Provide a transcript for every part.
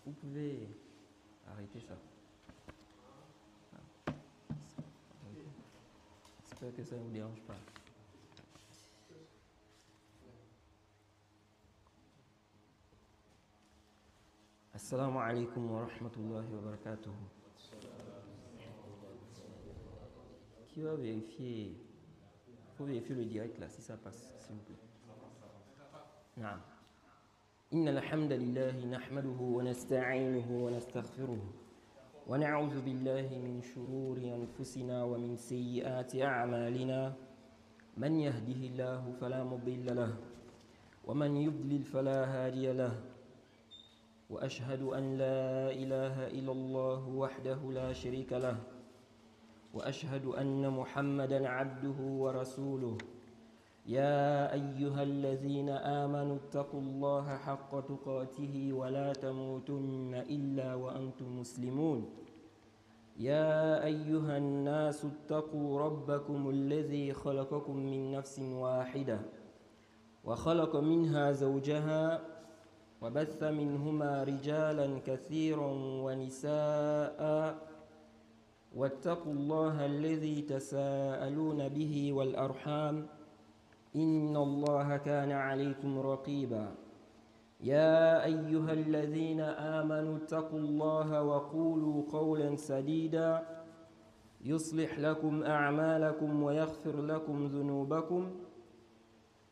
Vous pouvez arrêter ça. J'espère que ça ne vous dérange pas. Assalamu alaikum wa rahmatullahi wa barakatuh. Qui va vérifier? Il faut vérifier le direct là, si ça passe, s'il vous plaît. نعم. إن الحمد لله نحمده ونستعينه ونستغفره ونعوذ بالله من شرور أنفسنا ومن سيئات أعمالنا من يهده الله فلا مضل له ومن يضلل فلا هادي له وأشهد أن لا إله إلا الله وحده لا شريك له وأشهد أن محمدًا عبده ورسوله يا أيها الذين آمنوا اتقوا الله حق تقاته ولا تموتن إلا وأنتم مسلمون يا أيها الناس اتقوا ربكم الذي خلقكم من نفس واحدة وخلق منها زوجها وبث منهما رجالا كثيرا ونساء واتقوا الله الذي تساءلون به والأرحام إن الله كان عليكم رقيبا يا أيها الذين آمنوا اتقوا الله وقولوا قولا سديدا يصلح لكم أعمالكم ويغفر لكم ذنوبكم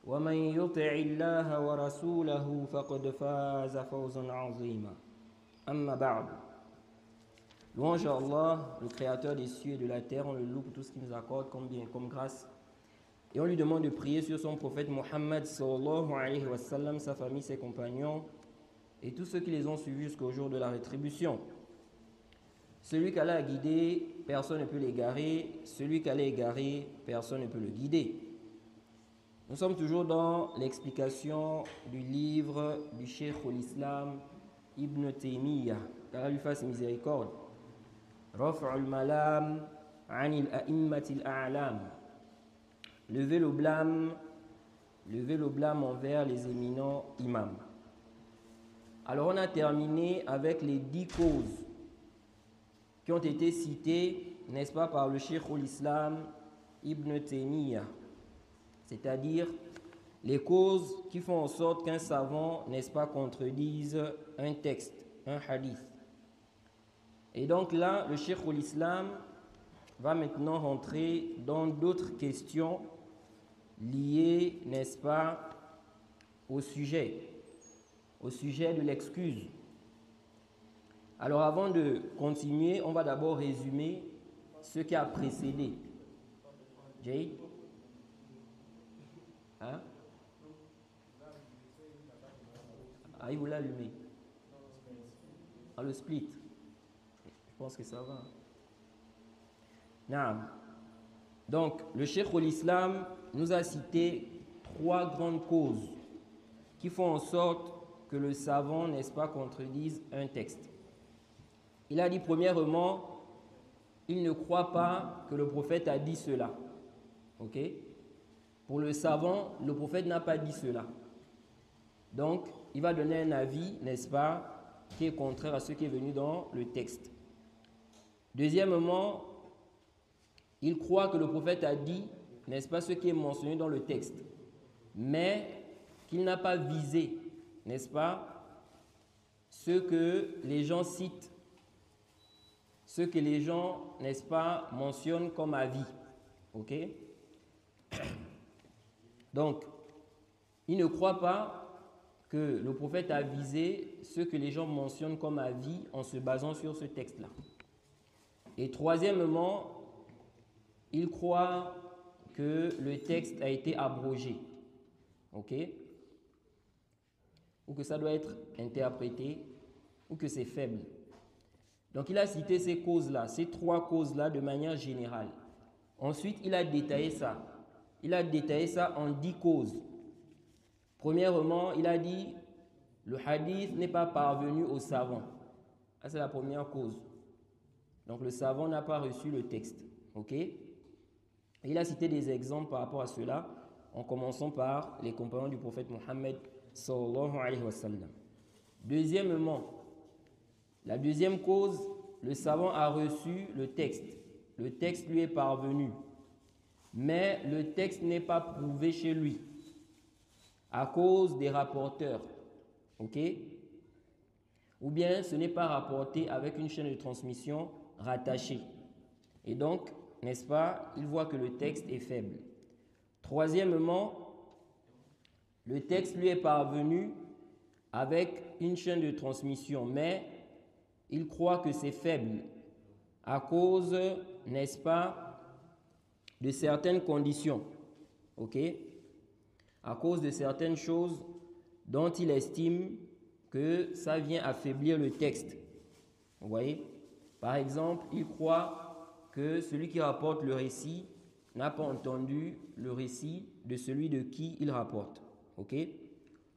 ومن يطع الله ورسوله فقد فاز فوزا عظيما أما بعد. Louange à Allah, le créateur des cieux et de la terre, on le loue pour tout ce qu'il nous accorde comme bien, comme grâce. Et on lui demande de prier sur son prophète Mohammed sallallahu alayhi wa sallam, sa famille, ses compagnons et tous ceux qui les ont suivis jusqu'au jour de la rétribution. Celui qu'Allah a guidé, personne ne peut l'égarer. Celui qu'Allah a égaré, personne ne peut le guider. Nous sommes toujours dans l'explication du livre du Cheikh al-Islam Ibn Taymiyyah, qu'Allah lui fasse miséricorde. Raf'ul malam anil a'immatil a'lam. Lever le blâme envers les éminents imams. Alors on a terminé avec les 10 causes qui ont été citées, n'est-ce pas, par le Cheikh al-Islam Ibn Taymiyyah. C'est-à-dire les causes qui font en sorte qu'un savant, n'est-ce pas, contredise un texte, un hadith. Et donc là, le Cheikh al-Islam va maintenant rentrer dans d'autres questions liées, n'est-ce pas, au sujet de l'excuse. Alors avant de continuer, on va d'abord résumer ce qui a précédé. Jay? Hein? Ah, il vous l'a allumé. Ah, le split. Je pense que ça va. Naam. Donc, le Cheikh al-Islam nous a cité 3 grandes causes qui font en sorte que le savant, n'est-ce pas, contredise un texte. Il a dit premièrement, il ne croit pas que le prophète a dit cela. Ok? Pour le savant, le prophète n'a pas dit cela. Donc, il va donner un avis, n'est-ce pas, qui est contraire à ce qui est venu dans le texte. Deuxièmement, il croit que le prophète a dit, n'est-ce pas, ce qui est mentionné dans le texte, mais qu'il n'a pas visé, n'est-ce pas, ce que les gens citent, ce que les gens, n'est-ce pas, mentionnent comme avis. Ok? Donc, il ne croit pas que le prophète a visé ce que les gens mentionnent comme avis en se basant sur ce texte-là. Et troisièmement, il croit que le texte a été abrogé. Ok? Ou que ça doit être interprété, ou que c'est faible. Donc il a cité ces causes-là, ces 3 causes-là de manière générale. Ensuite, il a détaillé ça. Il a détaillé ça en 10 causes. Premièrement, il a dit, le hadith n'est pas parvenu au savant. Ça, c'est la première cause. Donc le savant n'a pas reçu le texte. Ok? Il a cité des exemples par rapport à cela, en commençant par les compagnons du prophète Mohammed sallallahu alayhi wa sallam. Deuxièmement, La deuxième cause, le savant a reçu le texte. Le texte lui est parvenu. Mais le texte n'est pas prouvé chez lui à cause des rapporteurs. OK? Ou bien ce n'est pas rapporté avec une chaîne de transmission rattachée. Et donc, n'est-ce pas, il voit que le texte est faible. Troisièmement, le texte lui est parvenu avec une chaîne de transmission, mais il croit que c'est faible à cause, n'est-ce pas, de certaines conditions. OK? À cause de certaines choses dont il estime que ça vient affaiblir le texte. Vous voyez? Par exemple, il croit que celui qui rapporte le récit n'a pas entendu le récit de celui de qui il rapporte. OK?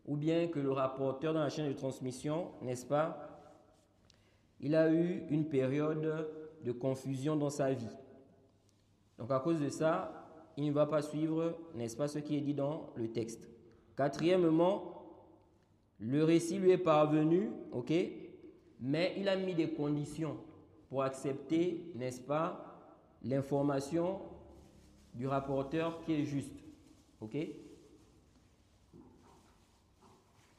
Ou bien que le rapporteur dans la chaîne de transmission, n'est-ce pas, il a eu une période de confusion dans sa vie. Donc à cause de ça, il ne va pas suivre, n'est-ce pas, ce qui est dit dans le texte. Quatrièmement, le récit lui est parvenu, ok, mais il a mis des conditions pour accepter, n'est-ce pas, l'information du rapporteur qui est juste. Ok?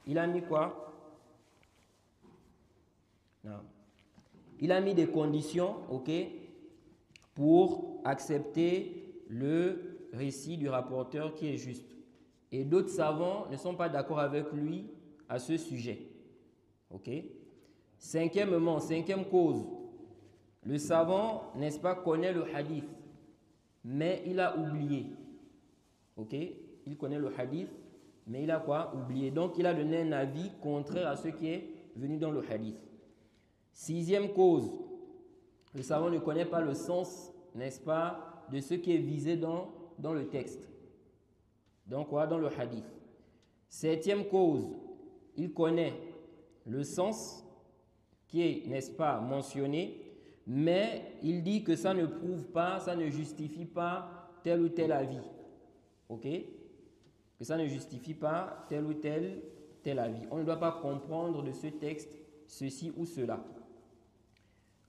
Il a mis quoi? Non. Il a mis des conditions, ok, pour accepter le récit du rapporteur qui est juste. Et d'autres savants ne sont pas d'accord avec lui à ce sujet. Ok? Cinquièmement, cinquième cause, le savant, n'est-ce pas, connaît le hadith, mais il a oublié. Ok? Il connaît le hadith, mais il a quoi? Oublié. Donc, il a donné un avis contraire à ce qui est venu dans le hadith. Sixième cause, le savant ne connaît pas le sens, n'est-ce pas, de ce qui est visé dans le texte. Donc, quoi? Dans le hadith. Septième cause, il connaît le sens qui est, n'est-ce pas, mentionné, mais il dit que ça ne prouve pas, ça ne justifie pas tel ou tel avis. Ok? Que ça ne justifie pas tel ou tel avis. On ne doit pas comprendre de ce texte ceci ou cela.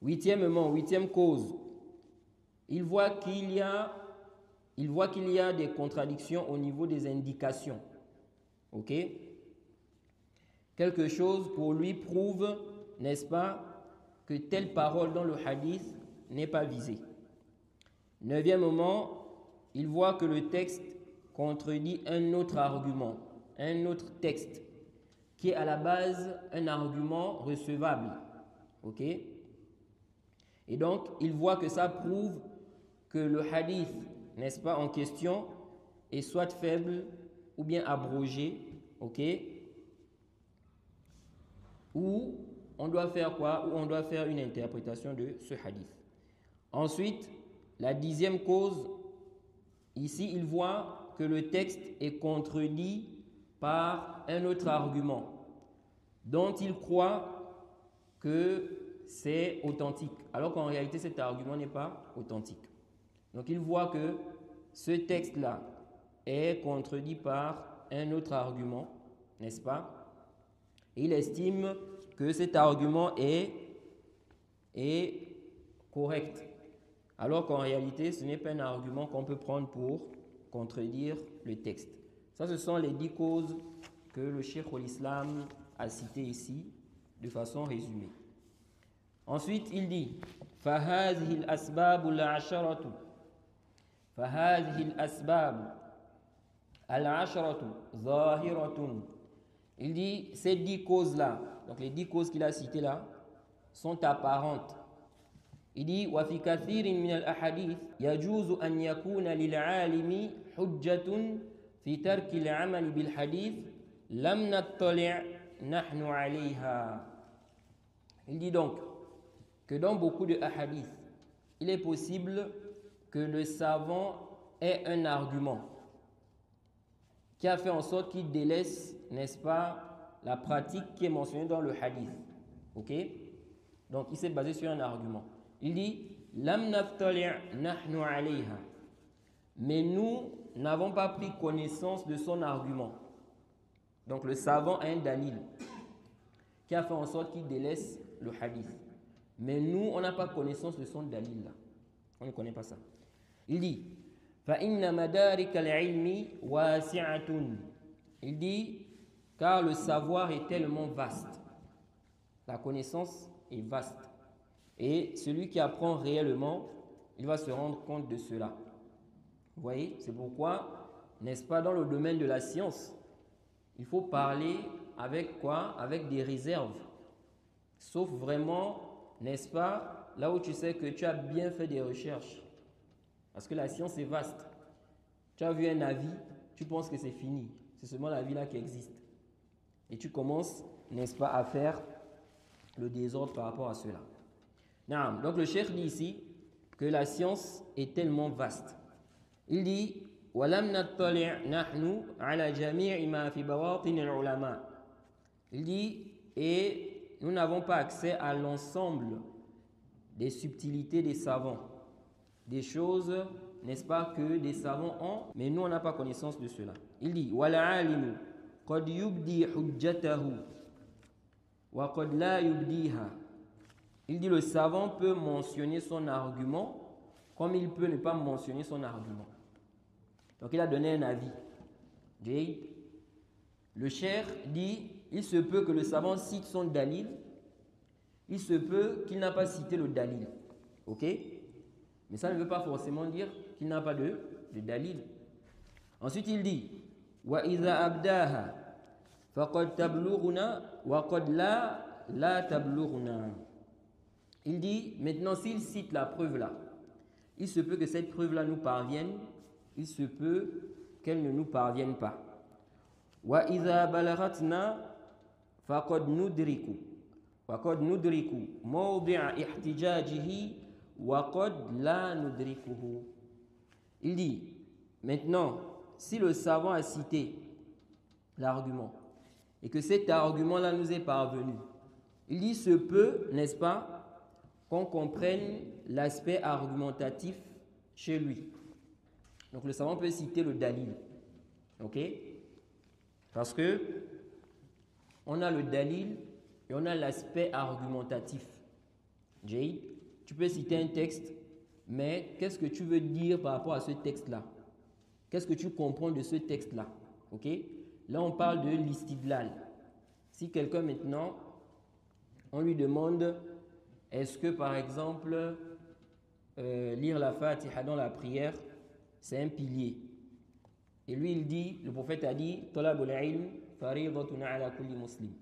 Huitièmement, huitième cause, il voit qu'il y a des contradictions au niveau des indications. Ok? Quelque chose pour lui prouve, n'est-ce pas, que telle parole dans le hadith n'est pas visée. Neuvièmement, il voit que le texte contredit un autre argument, un autre texte, qui est à la base un argument recevable. Ok? Et donc, il voit que ça prouve que le hadith, n'est-ce pas, en question, est soit faible ou bien abrogé. Ok? Ou on doit faire quoi? Ou on doit faire une interprétation de ce hadith. Ensuite, la dixième cause, ici, il voit que le texte est contredit par un autre argument dont il croit que c'est authentique, alors qu'en réalité, cet argument n'est pas authentique. Donc, il voit que ce texte-là est contredit par un autre argument, n'est-ce pas? Et il estime que cet argument est correct, alors qu'en réalité, ce n'est pas un argument qu'on peut prendre pour contredire le texte. Ça, ce sont les 10 causes que le Cheikh al-Islam a citées ici, de façon résumée. Ensuite, il dit فَهَذِهِ الْأَسْبَابُ الْعَشَرَةُ فَهَذِهِ الْأَسْبَابُ الْعَشَرَةُ ظَاهِرَةٌ. Il dit, ces 10 causes-là, donc les 10 causes qu'il a citées là, sont apparentes. Il dit, وَفِي كَثِيرٍ مِنَ الْأَحَادِيثِ يَجُوزُ أَنْ يَكُونَ لِلْعَالِمِ حُجَّةٌ فِي تَرْكِ الْعَمَلِ بِالْحَدِيثِ لَمْ نَطَّلِعْ نَحْنُ عَلَيْهَا. Il dit donc que dans beaucoup de hadiths, il est possible que le savant ait un argument qui a fait en sorte qu'il délaisse, n'est-ce pas, la pratique qui est mentionnée dans le hadith. Ok? Donc, il s'est basé sur un argument. Il dit « Lam naftali' nahnu alayha » mais nous n'avons pas pris connaissance de son argument. Donc, le savant a un dalil qui a fait en sorte qu'il délaisse le hadith. Mais nous, on n'a pas connaissance de son dalil là. On ne connaît pas ça. Il dit فَإِنَّ مَدَارِكَ الْعِلْمِ وَاسِعَةٌ. Il dit car le savoir est tellement vaste. La connaissance est vaste. Et celui qui apprend réellement, il va se rendre compte de cela. Vous voyez, c'est pourquoi, n'est-ce pas, dans le domaine de la science, il faut parler avec quoi? Avec des réserves. Sauf vraiment, n'est-ce pas, là où tu sais que tu as bien fait des recherches. Parce que la science est vaste. Tu as vu un avis, tu penses que c'est fini. C'est seulement l'avis là qui existe. Et tu commences, n'est-ce pas, à faire le désordre par rapport à cela. Donc le cheikh dit ici que la science est tellement vaste. Il dit وَلَمْ نَطَّلِعْ نَحْنُ عَلَى جَمِيعِ مَا فِي بَوَاطِنِ الْعُلَمَاءِ. Il dit et nous n'avons pas accès à l'ensemble des subtilités des savants, des choses, n'est-ce pas, que des savants ont, mais nous on n'a pas connaissance de cela. Il dit وَالْعَالِمُ قَدْ يُبْدِي حُجَّتَهُ وَقَدْ لَا يُبْدِيهَا. Il dit le savant peut mentionner son argument comme il peut ne pas mentionner son argument. Donc il a donné un avis. Le cheikh dit il se peut que le savant cite son dalil, il se peut qu'il n'a pas cité le dalil. Ok? Mais ça ne veut pas forcément dire qu'il n'a pas de dalil. Ensuite il dit وَإِذَا أَبْدَاهَا فَقَدْ تَبْلُغُنَا وَقَدْ لَا تَبْلُغُنَا. Il dit, maintenant s'il cite la preuve là, il se peut que cette preuve là nous parvienne, il se peut qu'elle ne nous parvienne pas. وَإِذَا بَلَغَتْنَا فَقَدْ نُدْرِكُ مَوْضِعَ احْتِجَاجِهِ وَقَدْ لَا نُدْرِكُهُ. Il dit, maintenant, si le savant a cité l'argument et que cet argument là nous est parvenu, il dit, se peut, n'est-ce pas, qu'on comprenne l'aspect argumentatif chez lui. Donc le savant peut citer le dalil. Ok? Parce que on a le dalil et on a l'aspect argumentatif. Jay, tu peux citer un texte, mais qu'est-ce que tu veux dire par rapport à ce texte-là? Qu'est-ce que tu comprends de ce texte-là? Ok? Là, on parle de l'istidlal. Si quelqu'un maintenant, on lui demande est-ce que par exemple lire la Fatiha dans la prière c'est un pilier, et lui il dit, le prophète a dit talabul ilm faridatun ala kulli muslim.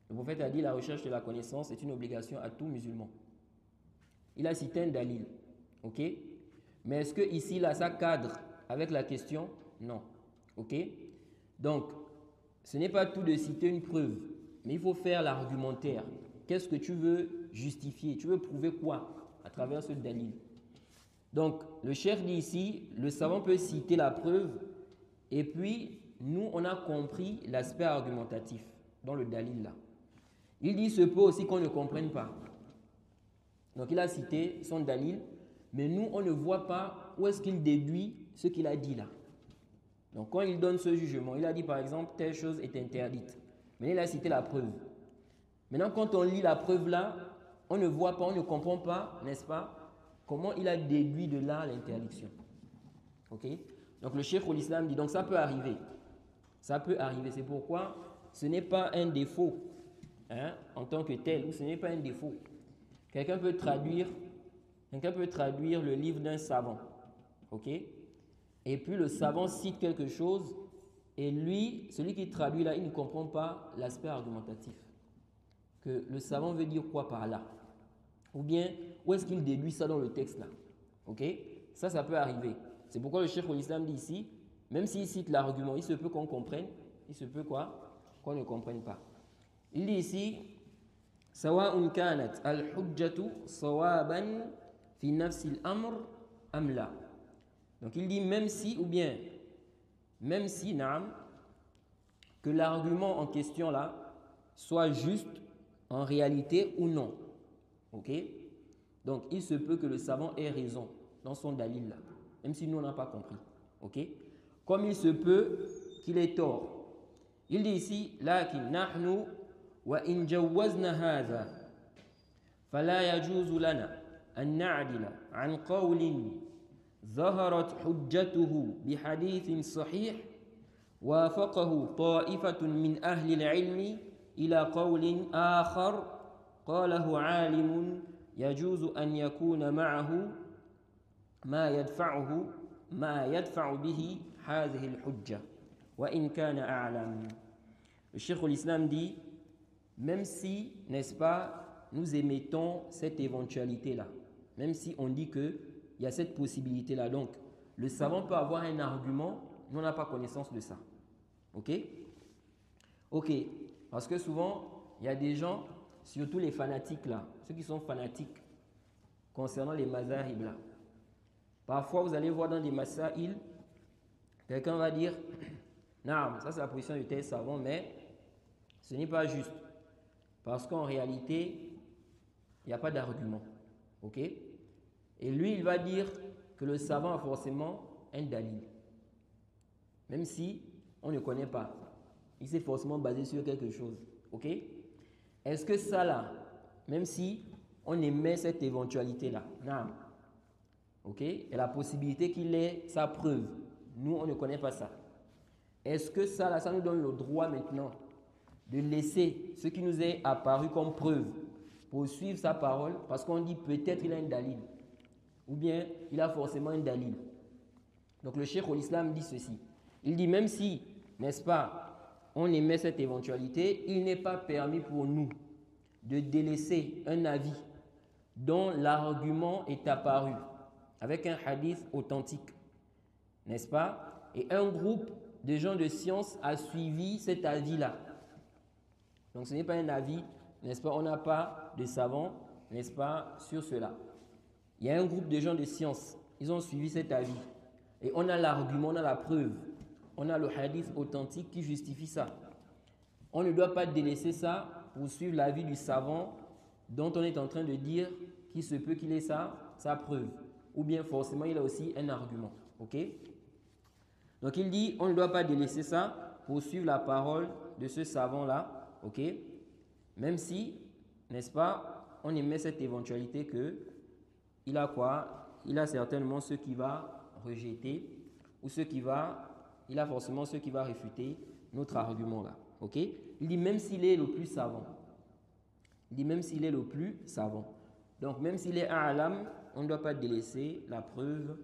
Le prophète a dit la recherche de la connaissance est une obligation à tout musulman. Il a cité un dalil, ok, mais est-ce que ici là ça cadre avec la question? Non. Ok, donc ce n'est pas tout de citer une preuve, mais il faut faire l'argumentaire. Qu'est-ce que tu veux justifier? Tu veux prouver quoi à travers ce dalil? Donc, le cheikh dit ici, le savant peut citer la preuve et puis nous, on a compris l'aspect argumentatif dans le dalil là. Il dit, se peut aussi qu'on ne comprenne pas. Donc, il a cité son dalil, mais nous, on ne voit pas où est-ce qu'il déduit ce qu'il a dit là. Donc, quand il donne ce jugement, il a dit par exemple, telle chose est interdite. Mais il a cité la preuve. Maintenant, quand on lit la preuve là, on ne voit pas, on ne comprend pas, n'est-ce pas, comment il a déduit de là l'interdiction. Ok? Donc le cheikh l'islam dit, donc ça peut arriver. Ça peut arriver. C'est pourquoi ce n'est pas un défaut en tant que tel, ou ce n'est pas un défaut. Quelqu'un peut traduire le livre d'un savant. Ok? Et puis le savant cite quelque chose et lui, celui qui traduit là, il ne comprend pas l'aspect argumentatif. Que le savant veut dire quoi par là? Ou bien, où est-ce qu'il déduit ça dans le texte là? Ok? Ça peut arriver. C'est pourquoi le cheikh l'islam dit ici, même s'il cite l'argument, il se peut qu'on comprenne, il se peut quoi? Qu'on ne comprenne pas. Il dit ici, سواء كانت الحجة صوابا في نفس الأمر أم لا. Donc il dit même si naam, que l'argument en question là soit juste en réalité ou non. Ok? Donc il se peut que le savant ait raison dans son dalil là, même si nous on n'a pas compris. Ok? Comme il se peut qu'il ait tort. Il dit ici, lakin nahnu wa in jawwazna hadha فلا يجوز لنا أن نعدل عن قول ظهرت حجته بحديث صحيح وافقه طائفة من أهل العلم إلى قول آخر قاله عالم يجوز أن يكون معه ما يدفع به هذه الحجة وإن كان أعلم. Le Cheikh l'Islam dit, même si, n'est-ce pas, nous émettons cette éventualité-là, même si on dit qu'il y a cette possibilité-là, donc le savant peut avoir un argument, nous on n'a pas connaissance de ça. Ok? Ok, parce que souvent, il y a des gens, surtout les fanatiques là, ceux qui sont fanatiques concernant les mazahib là. Parfois, vous allez voir dans des masaïl, quelqu'un va dire, non, ça c'est la position du tel savant, mais ce n'est pas juste. Parce qu'en réalité, il n'y a pas d'argument. Ok? Et lui, il va dire que le savant a forcément un dalil. Même si on ne connaît pas. Il s'est forcément basé sur quelque chose. Ok? Est-ce que ça là, même si on émet cette éventualité-là, non. Ok? Et la possibilité qu'il ait sa preuve. Nous, on ne connaît pas ça. Est-ce que ça là, ça nous donne le droit maintenant de laisser ce qui nous est apparu comme preuve pour suivre sa parole parce qu'on dit peut-être il a un dalil ou bien il a forcément un dalil. Donc le Cheikh l'Islam dit ceci. Il dit même si, n'est-ce pas, on émet cette éventualité, il n'est pas permis pour nous de délaisser un avis dont l'argument est apparu avec un hadith authentique, n'est-ce pas? Et un groupe de gens de science a suivi cet avis-là. Donc ce n'est pas un avis, n'est-ce pas? On n'a pas de savants, n'est-ce pas, sur cela. Il y a un groupe de gens de science, ils ont suivi cet avis. Et on a l'argument, on a la preuve. On a le hadith authentique qui justifie ça. On ne doit pas délaisser ça pour suivre l'avis du savant dont on est en train de dire qu'il se peut qu'il ait sa preuve. Ou bien forcément il a aussi un argument. Ok? Donc il dit, on ne doit pas délaisser ça pour suivre la parole de ce savant-là. Ok, même si, n'est-ce pas, on émet cette éventualité que il a quoi? Il a certainement ce qui va rejeter ou il a forcément ce qui va réfuter notre argument là. Ok, il dit même s'il est le plus savant. Il dit même s'il est le plus savant. Donc même s'il est a'lam, on ne doit pas délaisser la preuve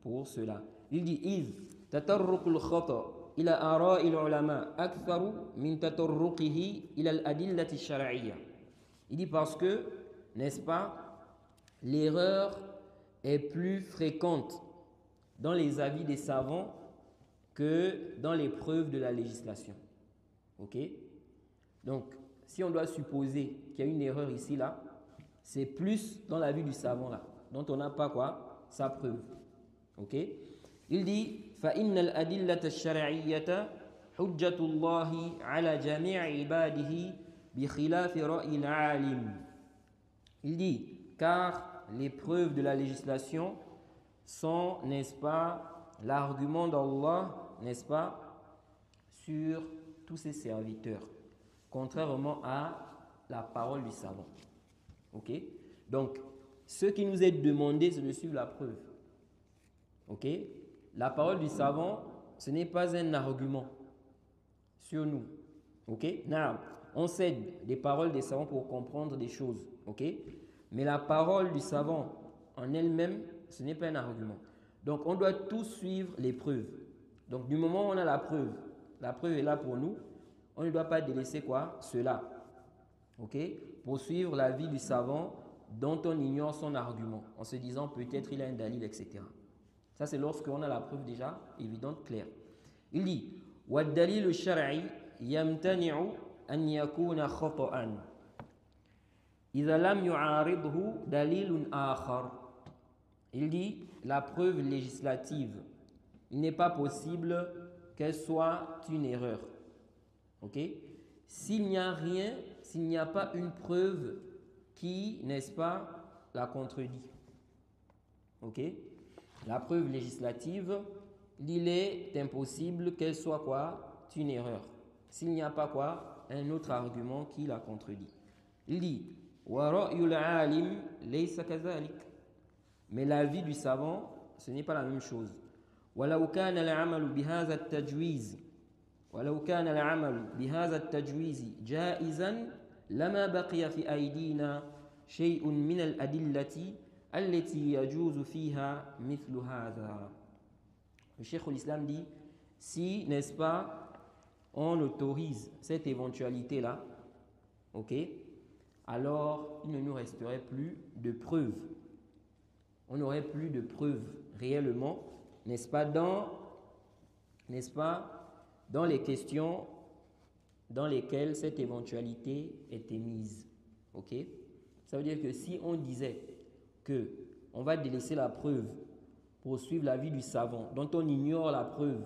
pour cela. Il dit iz tatarruqul khata إلى آراء العلماء أكثر من تطرقه إلى الأدلة الشرعية. Il dit parce que, n'est-ce pas, l'erreur est plus fréquente dans les avis des savants que dans les preuves de la législation. Ok? Donc, si on doit supposer qu'il y a une erreur ici, là, c'est plus dans l'avis du savant, là, dont on n'a pas quoi? Sa preuve. Ok? Il dit فإن الأدلة الشرعية حجة الله على جميع عباده بخلاف رأي العالم. Il dit car les preuves de la législation sont, n'est-ce pas, l'argument d'Allah, n'est-ce pas, sur tous ses serviteurs, contrairement à la parole du savant. Ok? Donc, ce qui nous est demandé, c'est de suivre la preuve. Ok? La parole du savant, ce n'est pas un argument sur nous. Ok? Non, on cède des paroles des savants pour comprendre des choses. Ok? Mais la parole du savant en elle-même, ce n'est pas un argument. Donc, on doit tous suivre les preuves. Donc, du moment où on a la preuve est là pour nous, on ne doit pas délaisser quoi? Cela. Ok? Pour suivre l'avis du savant dont on ignore son argument, en se disant peut-être il a un dalil, etc. Ça, c'est lorsqu'on a la preuve déjà évidente, claire. Il dit وَالدَّلِيلُ الشَّرْعِي يَمْتَنِعُ أَنْ يَكُونَ خَطَأً إِذَا لَمْ يُعَارِضْهُ دَلِيلٌ آخَرُ. Il dit la preuve législative, il n'est pas possible qu'elle soit une erreur. Ok? S'il n'y a rien, s'il n'y a pas une preuve qui, n'est-ce pas, la contredit. Ok? La preuve législative, il est impossible qu'elle soit quoi? Une erreur. S'il n'y a pas quoi? Un autre argument qui la contredit. Il dit وَرَأْيُ الْعَالِمِ لَيْسَ كَذَلِكَ. Mais l'avis du savant, ce n'est pas la même chose. وَلَوْ كَانَ الْعَمَلُ بِهَذَا التَّجْوِيزِ ولو كان العمل بهذا التجويز جائزا لما بقي في أيدينا شيء من الأدلة التي يجوز فيها مثل هذا. Le Cheikh l'Islam dit, si, n'est-ce pas, on autorise cette éventualité-là, ok, alors il ne nous resterait plus de preuves. On n'aurait plus de preuves réellement, n'est-ce pas, dans les questions dans lesquelles cette éventualité est émise. Ok? Ça veut dire que si on disait que on va délaisser la preuve pour suivre l'avis du savant, dont on ignore la preuve,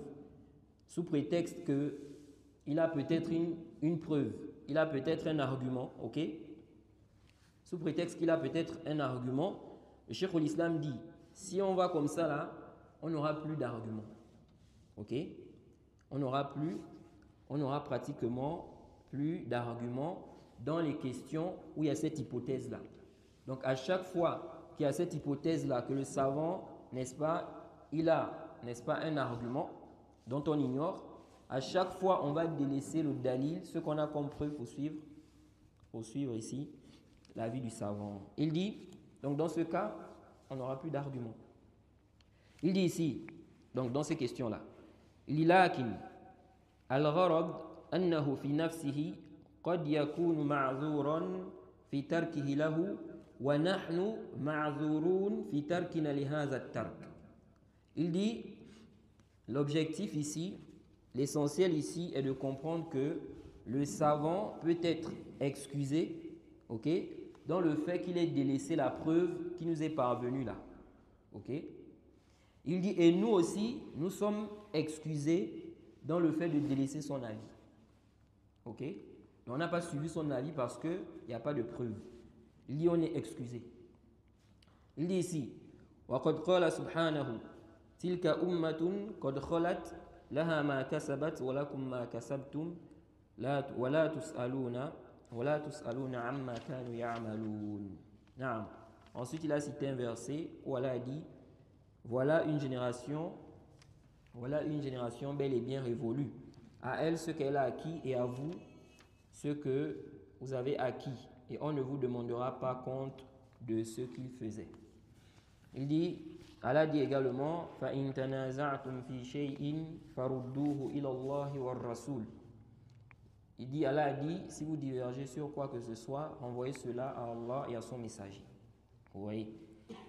sous prétexte qu'il a peut-être une preuve, il a peut-être un argument, ok? Sous prétexte qu'il a peut-être un argument, le Cheikh l'Islam dit, si on va comme ça là, on n'aura plus d'arguments. Ok? On n'aura pratiquement plus d'arguments dans les questions où il y a cette hypothèse-là. Donc, à chaque fois qu'il y a cette hypothèse-là, que le savant, n'est-ce pas, il a, n'est-ce pas, un argument dont on ignore, à chaque fois, on va délaisser le dalil, ce qu'on a comme preuve pour suivre ici l'avis du savant. Il dit, donc dans ce cas, on n'aura plus d'arguments. Il dit ici, donc dans ces questions-là, il dit lakin al-gharad annahu fi nafsihi qad yakunu ma'zuran fi tarkihi lahu wa nahnu ma'zurun fi tarkina li hadha at-tark. Il dit l'objectif ici, l'essentiel ici est de comprendre que le savant peut être excusé, ok, dans le fait qu'il ait délaissé la preuve qui nous est parvenue là, ok. Il dit, et nous aussi, nous sommes excusés dans le fait de délaisser son avis. Ok? On n'a pas suivi son avis parce qu'il n'y a pas de preuve. Il dit, on est excusé. Il dit ici, وَقَدْ قَالَ سُبْحَانَهُ تِلْكَ أُمَّةٌ قَدْ خَلَتْ لَهَا مَا كَسَبَتْ وَلَكُمْ مَا كَسَبْتُمْ وَلَا تُسْأَلُونَ عَمَّا كَانُوا يَعْمَلُونَ. نعم. Ensuite, il a cité un verset où Allah a dit, voilà une génération bel et bien révolue. À elle ce qu'elle a acquis et à vous ce que vous avez acquis. Et on ne vous demandera pas compte de ce qu'ils faisaient. Il dit, Allah dit également, فَإِن تَنَازَعْتُمْ فِي شَيْءٍ فَرُدُّوهُ إِلَى اللَّهِ وَالرَّسُولِ. Il dit, Allah a dit, si vous divergez sur quoi que ce soit, renvoyez cela à Allah et à son messager. Vous voyez?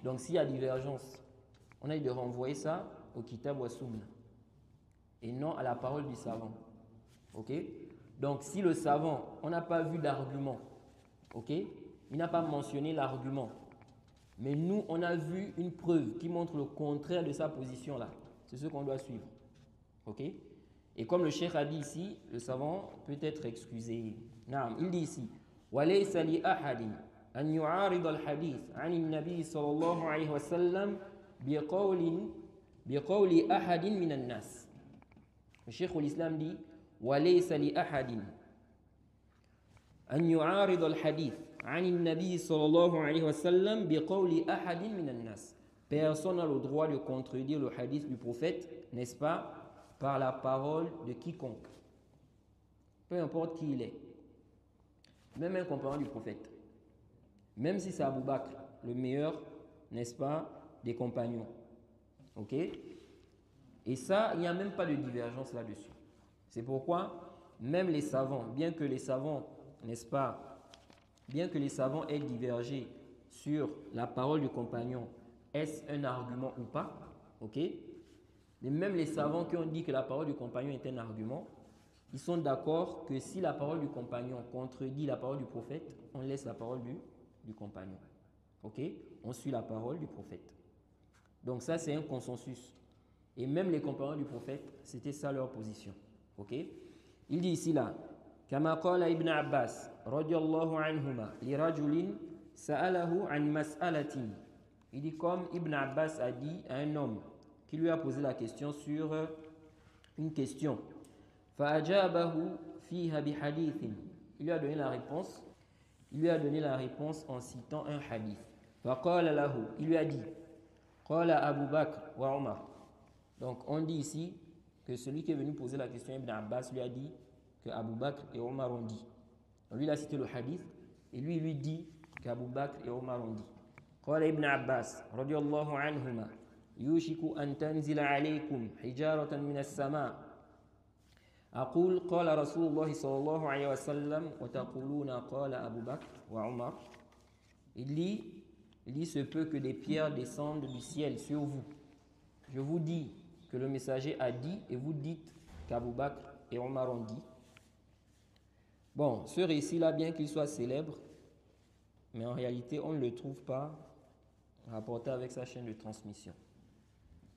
Donc s'il y a divergence, on a de renvoyer ça au kitab wa sunna et non à la parole du savant. Ok? Donc si le savant, on n'a pas vu d'argument, ok? Il n'a pas mentionné l'argument, mais nous on a vu une preuve qui montre le contraire de sa position là. C'est ce qu'on doit suivre. Ok? Et comme le cheikh a dit ici, le savant peut être excusé. Il dit ici, وَلَيْسَ لِأَحَدٍ أَنْ يُعَارِضَ الْحَدِيثِ عَنِ النَّبِيِّ صَلَى اللَّهُ عَلَيْهِ وَسَلَّمَ بقول أحد من الناس. Le Cheikh l'Islam dit وليس لأحد أن يعارض الحديث عن النبي صلى الله عليه وسلم بقول أحد من الناس. Personne n'a le droit de contredire le hadith du prophète, n'est-ce pas, par la parole de quiconque, peu importe qui il est, même un compagnon du prophète, même si c'est Abu Bakr, le meilleur, n'est-ce pas, des compagnons. Ok? Et ça, il n'y a même pas de divergence là-dessus. C'est pourquoi même les savants, bien que les savants, n'est-ce pas, bien que les savants aient divergé sur la parole du compagnon, est-ce un argument ou pas? Ok? Mais même les savants qui ont dit que la parole du compagnon est un argument, ils sont d'accord que si la parole du compagnon contredit la parole du prophète, on laisse la parole du compagnon. Ok? On suit la parole du prophète. Donc ça, c'est un consensus. Et même les compagnons du prophète, c'était ça leur position. Ok? Il dit ici là, كما قال ابن عباس رضي الله عنهما لرجل سأله عن مسألة. Il dit comme Ibn Abbas a dit à un homme qui lui a posé la question sur une question. فأجابه فيها بحديث. Il lui a donné la réponse Il lui a donné la réponse en citant un hadith. فَقَالَ لَهُ, il lui a dit, قَالَ Abu Bakr wa Omar. Donc on dit ici que celui qui est venu poser la question, Ibn Abbas, lui a dit que Abu Bakr et Omar ont dit. Donc lui il a cité le hadith et lui dit qu'Abu Bakr et Omar ont dit. قال ابن عباس رضي الله عنهما يوشك أن تنزل عليكم حجارة من السماء أقول قال رسول الله صلى الله عليه وسلم وتقولون قال أبو بكر وعمر. Il dit se peut que des pierres descendent du ciel sur vous. Je vous dis que le messager a dit et vous dites qu'Abu Bakr et Omar ont dit. Bon, ce récit-là, bien qu'il soit célèbre, mais en réalité, on ne le trouve pas rapporté avec sa chaîne de transmission.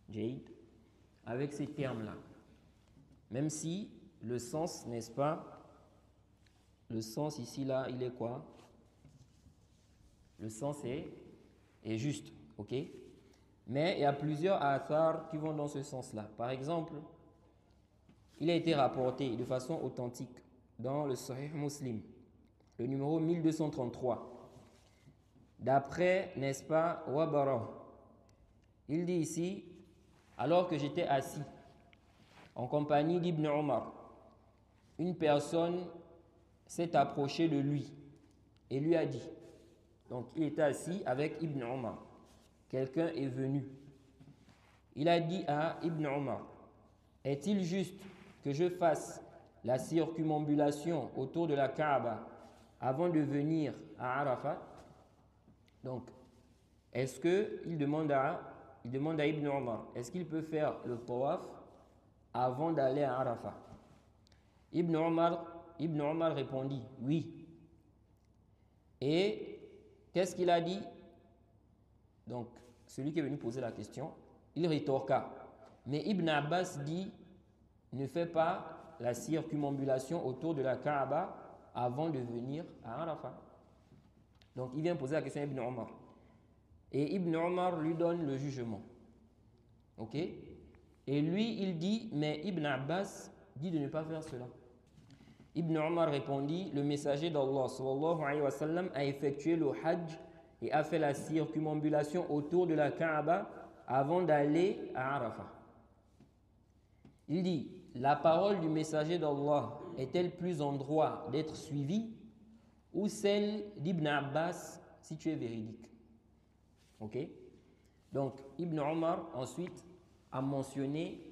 Jaïd, avec ces termes-là. Même si le sens, n'est-ce pas, le sens ici, là, il est quoi? Le sens est juste, ok? Mais il y a plusieurs athars qui vont dans ce sens-là. Par exemple, il a été rapporté de façon authentique dans le Sahih Muslim, le numéro 1233. D'après, n'est-ce pas, Wabara, il dit ici, alors que j'étais assis en compagnie d'Ibn Omar, une personne s'est approchée de lui et lui a dit, donc il était assis avec Ibn Omar, quelqu'un est venu. Il a dit à Ibn Omar, est-il juste que je fasse la circumambulation autour de la Kaaba avant de venir à Arafat? Donc, est-ce qu'il demande à Ibn Omar, est-ce qu'il peut faire le tawaf avant d'aller à Arafat? Ibn Omar répondit, oui. Et qu'est-ce qu'il a dit? Donc, celui qui est venu poser la question, il rétorqua. Mais Ibn Abbas dit, ne fais pas la circumambulation autour de la Kaaba avant de venir à Arafat. Donc, il vient poser la question à Ibn Omar. Et Ibn Omar lui donne le jugement. Ok? Et lui, il dit, mais Ibn Abbas dit de ne pas faire cela. Ibn Omar répondit, le messager d'Allah, sallallahu alayhi wa sallam, a effectué le hajj et a fait la circumambulation autour de la Kaaba avant d'aller à Arafat. Il dit, la parole du messager d'Allah est-elle plus en droit d'être suivie ou celle d'Ibn Abbas si tu es véridique? Ok? Donc, Ibn Omar ensuite a mentionné,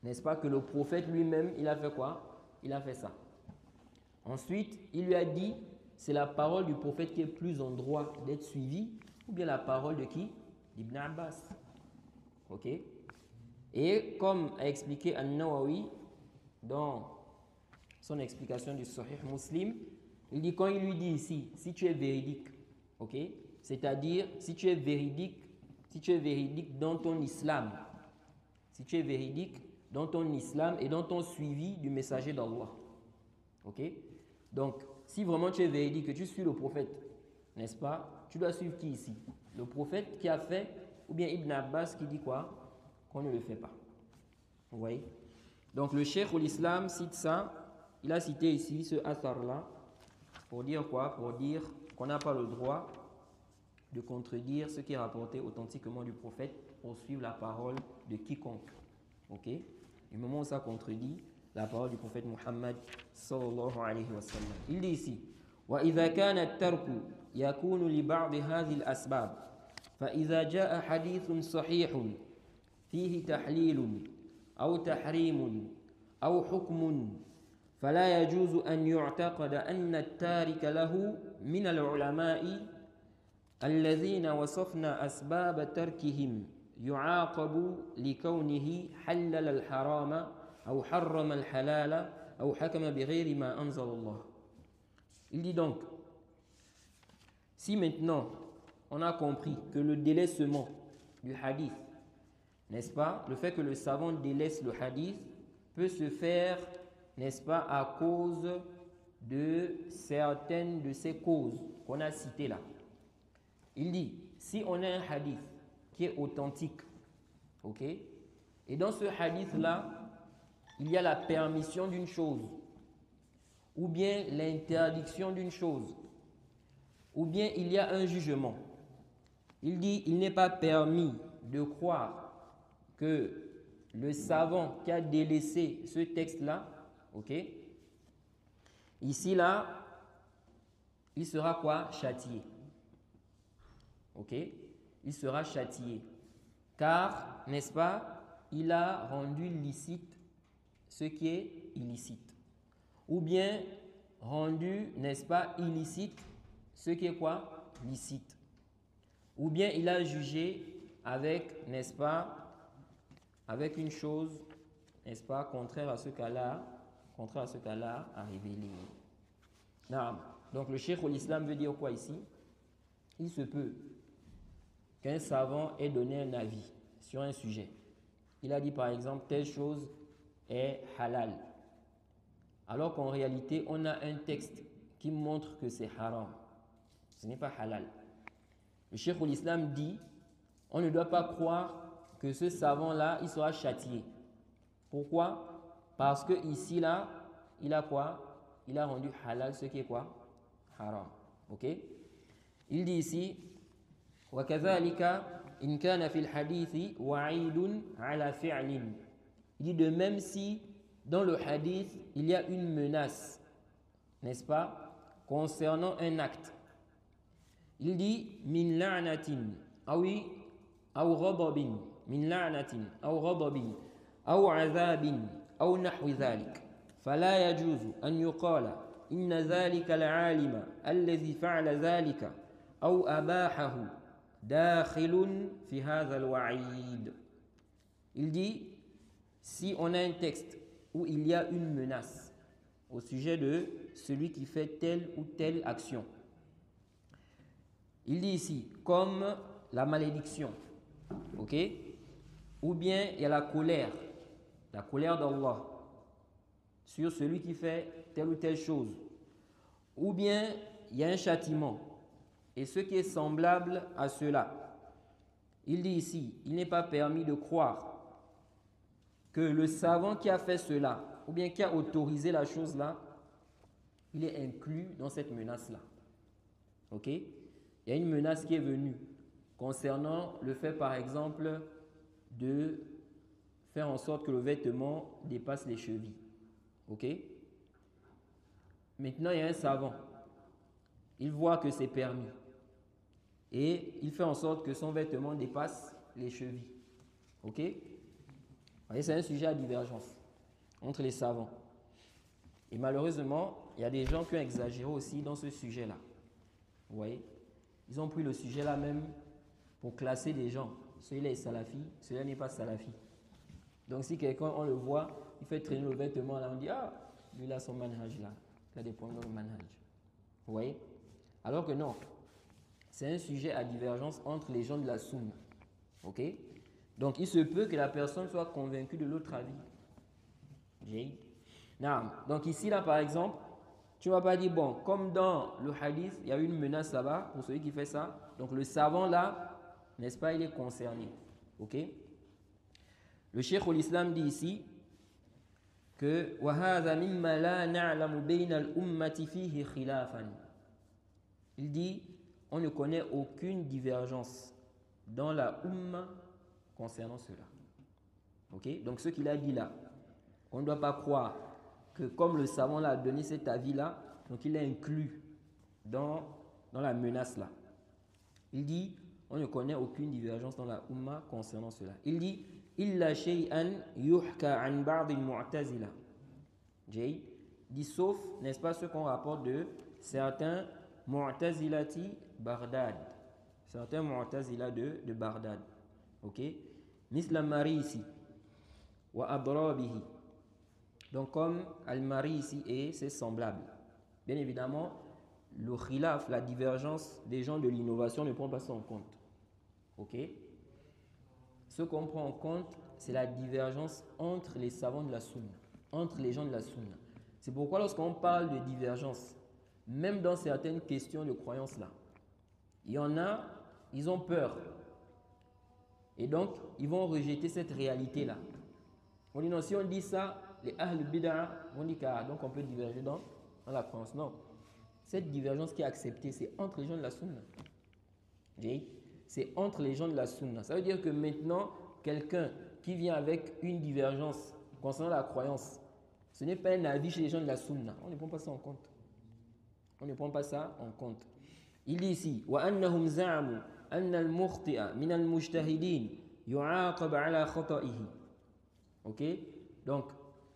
n'est-ce pas, que le prophète lui-même, il a fait quoi? Il a fait ça. Ensuite, il lui a dit, c'est la parole du prophète qui est plus en droit d'être suivie ou bien la parole de qui? D'Ibn Abbas. Ok? Et comme a expliqué An-Nawawi dans son explication du Sahih Muslim, il dit, quand il lui dit ici, si tu es véridique, ok, c'est-à-dire si tu es véridique dans ton islam, si tu es véridique dans ton islam et dans ton suivi du messager d'Allah, ok, donc si vraiment tu es véridique, que tu suis le prophète, n'est-ce pas, tu dois suivre qui ici? Le prophète qui a fait, ou bien Ibn Abbas qui dit quoi? Qu'on ne le fait pas. Vous voyez? Donc le Cheikh l'Islam cite ça, il a cité ici ce athar-là, pour dire quoi? Pour dire qu'on n'a pas le droit de contredire ce qui est rapporté authentiquement du prophète pour suivre la parole de quiconque. Ok? Du moment où ça contredit la parole du prophète Muhammad sallallahu alayhi wa sallam. Il dit ici, وَإِذَا كَانَ التَّرْكُ يَكُونُ لِبَعْضِ هَذِهِ الْأَسْبَابِ فَإِذَا جَاءَ حَدِيثٌ صَحِيحٌ فيه تحليل أو تحريم أو حكم فلا يجوز أن يعتقد أن التارك له من العلماء الذين وصفنا أسباب تركهم يعاقب لكونه حلل الحرام أو حرم الحلال أو حكم بغير ما أنزل الله. Il dit donc, si maintenant on a compris que le délaissement du hadith, n'est-ce pas, le fait que le savant délaisse le hadith peut se faire, n'est-ce pas, à cause de certaines de ces causes qu'on a citées là. Il dit, si on a un hadith qui est authentique, ok, et dans ce hadith là, il y a la permission d'une chose ou bien l'interdiction d'une chose, ou bien il y a un jugement. Il dit, il n'est pas permis de croire que le savant qui a délaissé ce texte-là, ok, ici là, il sera quoi? Châtié. Ok? Il sera châtié. Car, n'est-ce pas, il a rendu licite ce qui est illicite. Ou bien rendu, n'est-ce pas, illicite ce qui est quoi? Licite. Ou bien il a jugé avec, n'est-ce pas, avec une chose, n'est-ce pas, contraire à ce qu'Allah a révélé. Non. Donc le Cheikh l'Islam veut dire quoi ici? Il se peut qu'un savant ait donné un avis sur un sujet. Il a dit par exemple telle chose est halal. Alors qu'en réalité, on a un texte qui montre que c'est haram. Ce n'est pas halal. Le Cheikh l'Islam dit, on ne doit pas croire que ce savant-là, il sera châtié. Pourquoi? Parce que ici, là, il a quoi? Il a rendu halal ce qui est quoi? Haram. Ok? Il dit ici, وَكَذَلِكَ إِنْ كَانَ فِي الْحَدِيثِ وَعِيدٌ عَلَى فِعْلٍ. Il dit de même si dans le hadith, il y a une menace, n'est-ce pas, concernant un acte. Il dit min la'natin aw ghadabin, min la'natin aw ghadabin aw 'adhabin aw nahwi dhalik. فلا يجوز أن يقال إن ذلك العالم الذي فعل ذلك أو أباحه داخل في هذا الوعيد. Il dit, si on a un texte où il y a une menace au sujet de celui qui fait telle ou telle action, il dit ici, comme la malédiction, ok, ou bien il y a la colère d'Allah sur celui qui fait telle ou telle chose, ou bien il y a un châtiment, et ce qui est semblable à cela. Il dit ici, il n'est pas permis de croire que le savant qui a fait cela, ou bien qui a autorisé la chose-là, il est inclus dans cette menace-là. Ok? Il y a une menace qui est venue concernant le fait, par exemple, de faire en sorte que le vêtement dépasse les chevilles. Ok? Maintenant, il y a un savant. Il voit que c'est permis. Et il fait en sorte que son vêtement dépasse les chevilles. Ok? Et c'est un sujet à divergence entre les savants. Et malheureusement, il y a des gens qui ont exagéré aussi dans ce sujet-là. Vous voyez? Ils ont pris le sujet-là même pour classer des gens. Celui-là est salafi, celui-là n'est pas salafi. Donc si quelqu'un, on le voit, il fait traîner le vêtement là, on dit, ah, lui là, son manhaj là, il a des problèmes dans le manhaj. Vous voyez? Alors que non, c'est un sujet à divergence entre les gens de la sunna. Ok? Donc il se peut que la personne soit convaincue de l'autre avis. Donc ici là par exemple, tu ne vas pas dire, bon, comme dans le hadith, il y a une menace là-bas pour celui qui fait ça. Donc le savant là, n'est-ce pas, il est concerné. Ok? Le Cheikh l'Islam dit ici que وَهَذَا مِمَّا لَا نَعْلَمُ بَيْنَ الْأُمَّةِ فِيهِ خِلَافًا. Il dit, on ne connaît aucune divergence dans la Ummah concernant cela. Ok? Donc ce qu'il a dit là, on ne doit pas croire que comme le savant là a donné cet avis là, donc il est inclus dans la menace là. Il dit, on ne connaît aucune divergence dans la Ummah concernant cela. Il dit, illa shay'an yuhka an ba'd al-mu'tazila. Il dit, sauf, n'est-ce pas, ce qu'on rapporte de certains mu'tazilati Baghdad. Certains mu'tazila de Baghdad. Ok? Misla Marisi wa adrabihi. Donc comme Al-Marisi et ses semblables. Bien évidemment, le khilaf, la divergence des gens de l'innovation ne prend pas ça en compte. Ok? Ce qu'on prend en compte, c'est la divergence entre les savants de la sunna, entre les gens de la sunna. C'est pourquoi lorsqu'on parle de divergence, même dans certaines questions de croyance là, il y en a, ils ont peur. Et donc, ils vont rejeter cette réalité-là. On dit non, si on dit ça, les Ahl Bid'ah vont dire que donc on peut diverger dans la croyance. Non. cette divergence qui est acceptée, c'est entre les gens de la sunna. C'est entre les gens de la sunna. Ça veut dire que maintenant, quelqu'un qui vient avec une divergence concernant la croyance, ce n'est pas un avis chez les gens de la sunna. On ne prend pas ça en compte. On ne prend pas ça en compte. Il dit ici, وَأَنَّهُمْ زَعَمُوا أَنَّ الْمُخْطِئَ مِنَ الْمُجْتَهِدِينَ يُعَاقَبَ عَلَى خَطَئِهِ. Ok? Donc,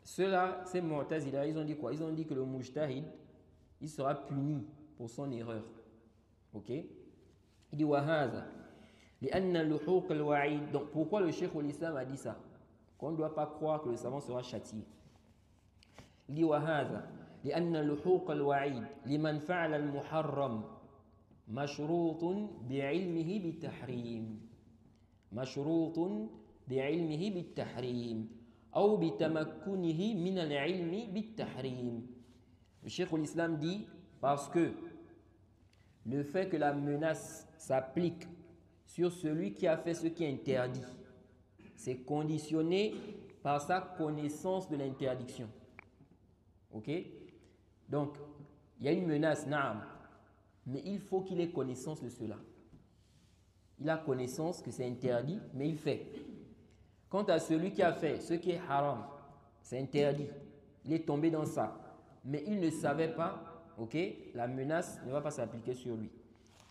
ceux-là, ces Mu'tazila, ils ont dit quoi? Ils ont dit que le mujtahid, il sera puni pour son erreur. Ok? Il dit وَهَذَا لِأَنَّ لُحُوقَ الْوَعِيدِ. Donc, pourquoi le Cheikh l'Islam a dit ça? Qu'on ne doit pas croire que le savant sera châtié. Il dit وَهَذَا لِأَنَّ لُحُوقَ الْوَعِيدِ لِمَنْ فَعَلَ الْمُحَرَّمِ مشروط بعلمه بالتحريم مشروط بعلمه بالتحريم أو بتمكنه من العلم بالتحريم. Le Cheikh l'Islam dit parce que le fait que la menace s'applique sur celui qui a fait ce qui est interdit, c'est conditionné par sa connaissance de l'interdiction. Ok? Donc, il y a une menace, naam, mais il faut qu'il ait connaissance de cela. Il a connaissance que c'est interdit, mais il fait. Quant à celui qui a fait ce qui est haram, c'est interdit, il est tombé dans ça, mais il ne savait pas, ok, la menace ne va pas s'appliquer sur lui.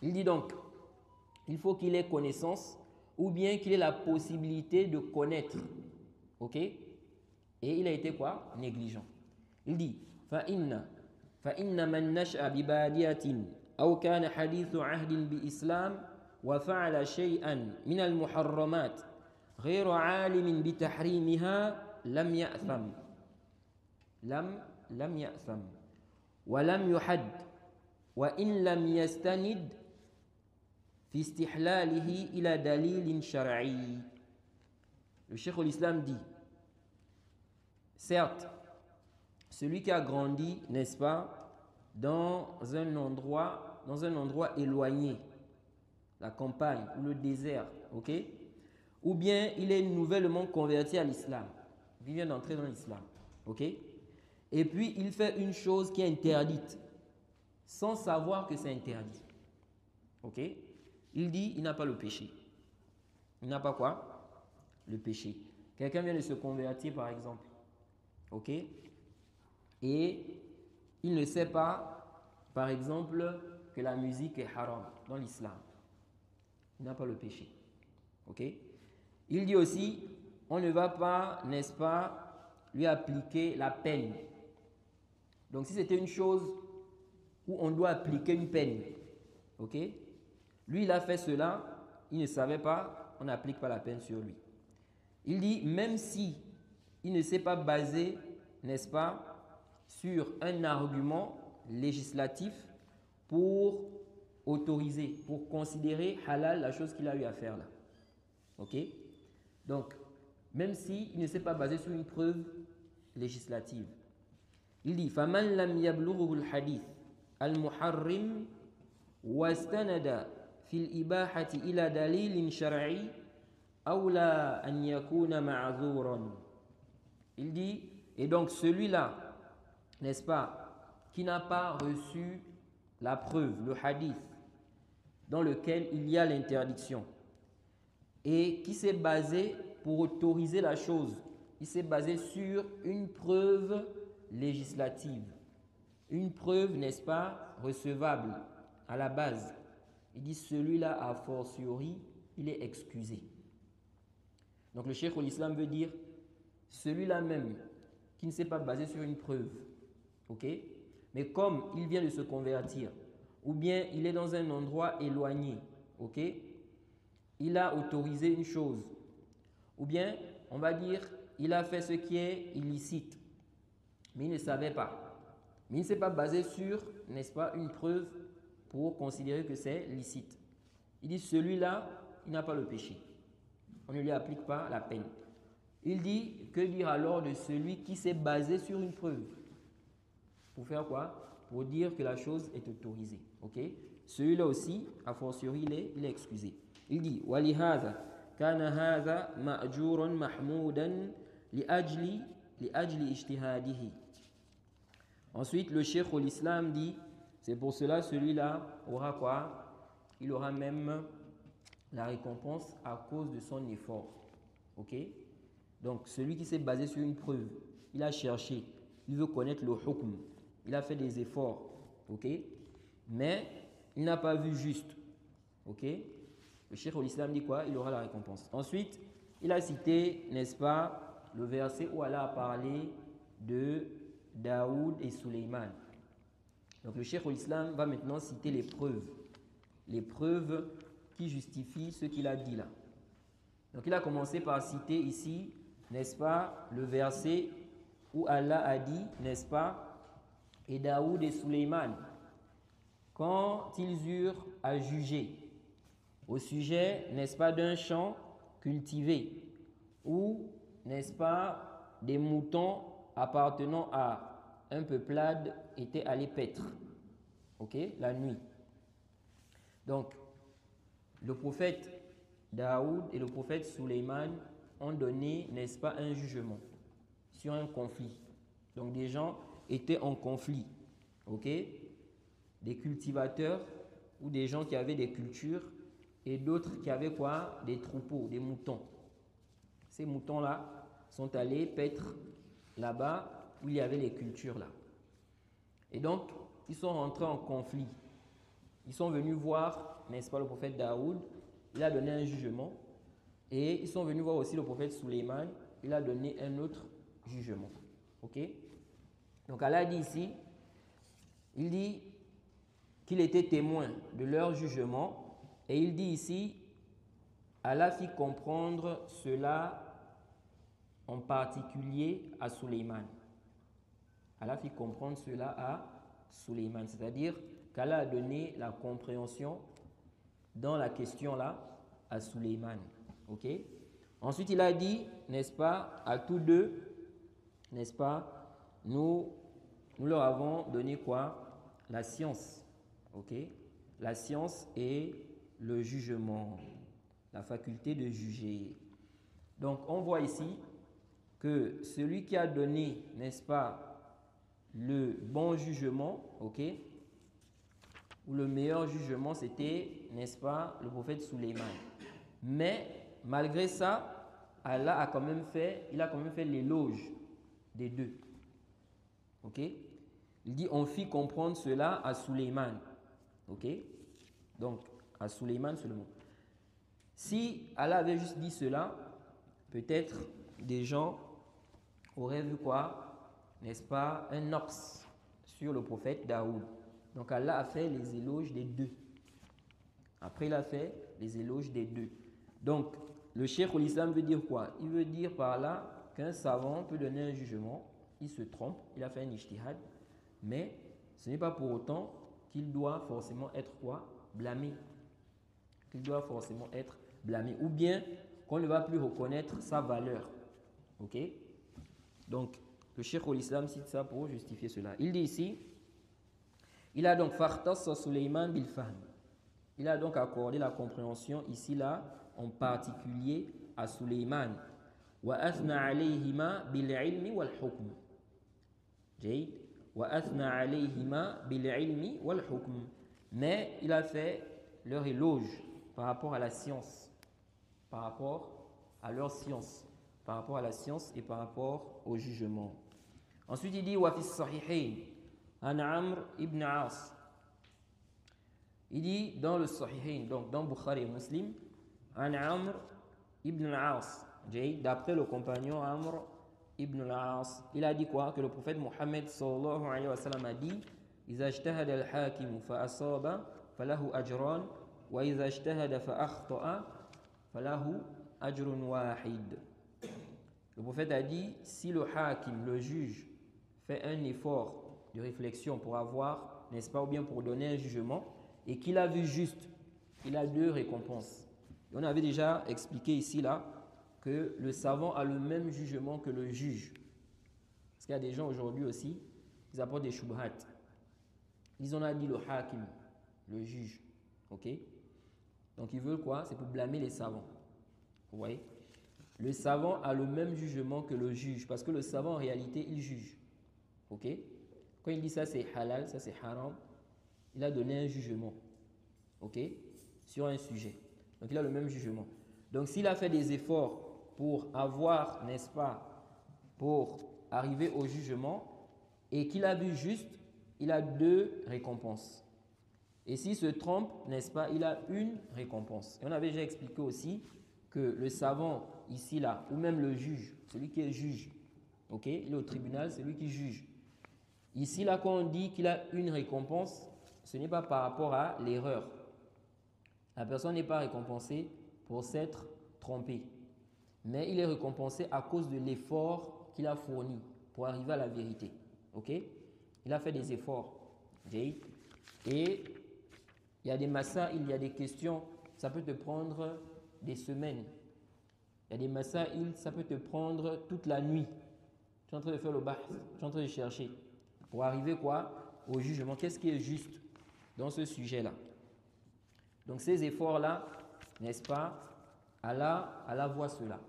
Il dit donc, il faut qu'il ait connaissance ou bien qu'il ait la possibilité de connaître, ok, et il a été quoi? Négligent. Il dit, فَإِنَّ مَنْ نَشْأَ بِبَادِيَةٍ أو كان حديث عهد بإسلام وفعل شيئا من المحرمات غير عالم بتحريمها لم يأثم لم يأثم ولم يحد وإن لم يستند في استحلاله إلى دليل شرعي. Le Cheikh l'Islam dit, certes, celui qui a grandi, n'est-ce pas, dans un endroit éloigné, la campagne ou le désert, ok? Ou bien il est nouvellement converti à l'islam, il vient d'entrer dans l'islam, ok? Et puis il fait une chose qui est interdite, sans savoir que c'est interdit, ok? Il dit, il n'a pas le péché. Il n'a pas quoi? Le péché. Quelqu'un vient de se convertir par exemple, ok? Et il ne sait pas, par exemple, que la musique est haram dans l'islam. Il n'a pas le péché. Ok? Il dit aussi, on ne va pas, n'est-ce pas, lui appliquer la peine. Donc si c'était une chose où on doit appliquer une peine, ok? Lui, il a fait cela, il ne savait pas, on n'applique pas la peine sur lui. Il dit, même si il ne s'est pas basé, n'est-ce pas, sur un argument législatif pour autoriser, pour considérer halal la chose qu'il a eu à faire là. Ok? Donc, même s'il ne s'est pas basé sur une preuve législative. Il dit فَمَنْ لَمْ يَبْلُغُهُ الْحَدِيث الْمُحَرِّمْ وَاسْتَنَدَ فِي الْإِبَاحَةِ إِلَى دَلِيلٍ شَرْعِيٍّ أَوْلَى أَنْ يَكُونَ مَعْذُورًا. Il dit, et donc celui-là, n'est-ce pas, qui n'a pas reçu la preuve, le hadith, dans lequel il y a l'interdiction, et qui s'est basé pour autoriser la chose, il s'est basé sur une preuve législative, une preuve, n'est-ce pas, recevable à la base. Il dit, celui-là, a fortiori, il est excusé. Donc le Cheikh l'Islam veut dire, celui-là même, qui ne s'est pas basé sur une preuve, ok? Mais comme il vient de se convertir, ou bien il est dans un endroit éloigné, ok? Il a autorisé une chose, ou bien on va dire il a fait ce qui est illicite, mais il ne savait pas. Mais il ne s'est pas basé sur, n'est-ce pas, une preuve pour considérer que c'est licite. Il dit celui-là, il n'a pas le péché. On ne lui applique pas la peine. Il dit, que dire alors de celui qui s'est basé sur une preuve? Pour faire quoi? Pour dire que la chose est autorisée. Ok? Celui-là aussi, a fortiori, il est excusé. Il dit, وَلِهَذَا كَانَ هَذَا مَأْجُورًا مَحْمُودًا لِأَجْلِ اجْتِهَادِهِ. Ensuite, le Cheikh l'Islam dit, C'est pour cela, celui-là aura quoi? Il aura même la récompense à cause de son effort. Ok? Donc, celui qui s'est basé sur une preuve, il a cherché, il veut connaître le hukm, il a fait des efforts. Ok? Mais il n'a pas vu juste. Ok? Le Cheikh al-Islam dit quoi? Il aura la récompense. Ensuite, il a cité, n'est-ce pas, le verset où Allah a parlé de Daoud et Suleiman. Donc le Cheikh al-Islam va maintenant citer les preuves qui justifient ce qu'il a dit là. Donc il a commencé par citer ici, n'est-ce pas, le verset où Allah a dit, n'est-ce pas, et Daoud et Suleiman, quand ils eurent à juger au sujet, n'est-ce pas, d'un champ cultivé ou, n'est-ce pas, des moutons appartenant à un peuplade étaient allés paître, ok, la nuit. Donc, le prophète Daoud et le prophète Suleiman ont donné, n'est-ce pas, un jugement sur un conflit. Donc, des gens étaient en conflit, ok, des cultivateurs ou des gens qui avaient des cultures et d'autres qui avaient quoi? Des troupeaux, des moutons. Ces moutons-là sont allés paître là-bas où il y avait les cultures là. Et donc, ils sont rentrés en conflit. Ils sont venus voir, n'est-ce pas, le prophète Daoud, il a donné un jugement. Et ils sont venus voir aussi le prophète Suleiman, il a donné un autre jugement. Ok? Donc Allah dit ici, il dit qu'il était témoin de leur jugement. Et il dit ici, Allah fit comprendre cela en particulier à Suleiman. Allah fit comprendre cela à Suleiman, c'est-à-dire qu'Allah a donné la compréhension dans la question là à Suleiman. Ok? Ensuite, il a dit, n'est-ce pas, à tous deux, n'est-ce pas, nous leur avons donné quoi? La science. Ok? La science et le jugement, la faculté de juger. Donc, on voit ici que celui qui a donné, n'est-ce pas, le bon jugement, ok, ou le meilleur jugement, c'était, n'est-ce pas, le prophète Suleiman. Mais, malgré ça, Allah a quand même fait, il a quand même fait l'éloge des deux. Ok? Il dit, on fit comprendre cela à Suleiman. Ok? Donc, à Suleiman seulement. Si Allah avait juste dit cela, peut-être des gens auraient vu quoi? N'est-ce pas? Un ops sur le prophète Daoud. Donc Allah a fait les éloges des deux. Après, il a fait les éloges des deux. Donc, le Cheikh al-Islam veut dire quoi? Il veut dire par là qu'un savant peut donner un jugement, il se trompe, il a fait un ijtihad, mais ce n'est pas pour autant qu'il doit forcément être quoi? Blâmé. Qu'il doit forcément être blâmé. Ou bien qu'on ne va plus reconnaître sa valeur. Ok? Donc, le Cheikh al-Islam cite ça pour justifier cela. Il dit ici, il a donc fartas Suleiman bil fahm. Il a donc accordé la compréhension ici là, en particulier à Suleiman. Wa athna alayhima bil ilmi wal hukm. Jayid. Wa athna alayhima bil ilmi wal hukm. Mais il a fait leur éloge par rapport à la science, par rapport à leur science, par rapport à la science et par rapport au jugement. Ensuite, il dit wa fi sahihayn an Amr ibn As. Il dit dans le Sahihayn, donc dans Bukhari et Muslim, an Amr ibn As, d'après le compagnon Amr ibn As, il a dit quoi? Que le prophète Mohammed sallallahu alayhi wa sallam a dit, إذا اجتهد الحاكم فأصاب فله أجران وإذا اجتهد فأخطأ فله أجر واحد. Le prophète a dit, si le hakim, le juge, fait un effort de réflexion pour avoir, n'est-ce pas, ou bien pour donner un jugement, et qu'il a vu juste, il a deux récompenses. Et on avait déjà expliqué ici, là, que le savant a le même jugement que le juge. Parce qu'il y a des gens aujourd'hui aussi, ils apportent des shubhat. Ils en ont dit le hakim, le juge. Ok? Donc ils veulent quoi? C'est pour blâmer les savants. Vous voyez? Le savant a le même jugement que le juge. Parce que le savant, en réalité, il juge. Ok? Quand il dit ça, c'est halal, ça c'est haram. il a donné un jugement, ok, sur un sujet. Donc il a le même jugement. Donc s'il a fait des efforts pour avoir, n'est-ce pas, pour arriver au jugement et qu'il a vu juste, il a 2 récompenses. Et s'il se trompe, n'est-ce pas, il a une récompense. Et on avait déjà expliqué aussi que le savant, ici, là, ou même le juge, celui qui est juge, ok, il est au tribunal, c'est lui qui juge. Ici, là, quand on dit qu'il a une récompense, ce n'est pas par rapport à l'erreur. La personne n'est pas récompensée pour s'être trompée, mais il est récompensé à cause de l'effort qu'il a fourni pour arriver à la vérité. Ok? Il a fait des efforts. Okay? Et il y a des masaïl, il y a des questions, ça peut te prendre des semaines. Il y a des masaïl, ça peut te prendre toute la nuit. Tu es en train de faire le bahth, tu es en train de chercher. Pour arriver quoi? Au jugement. Qu'est-ce qui est juste dans ce sujet-là? Donc ces efforts-là, n'est-ce pas? Allah voit cela.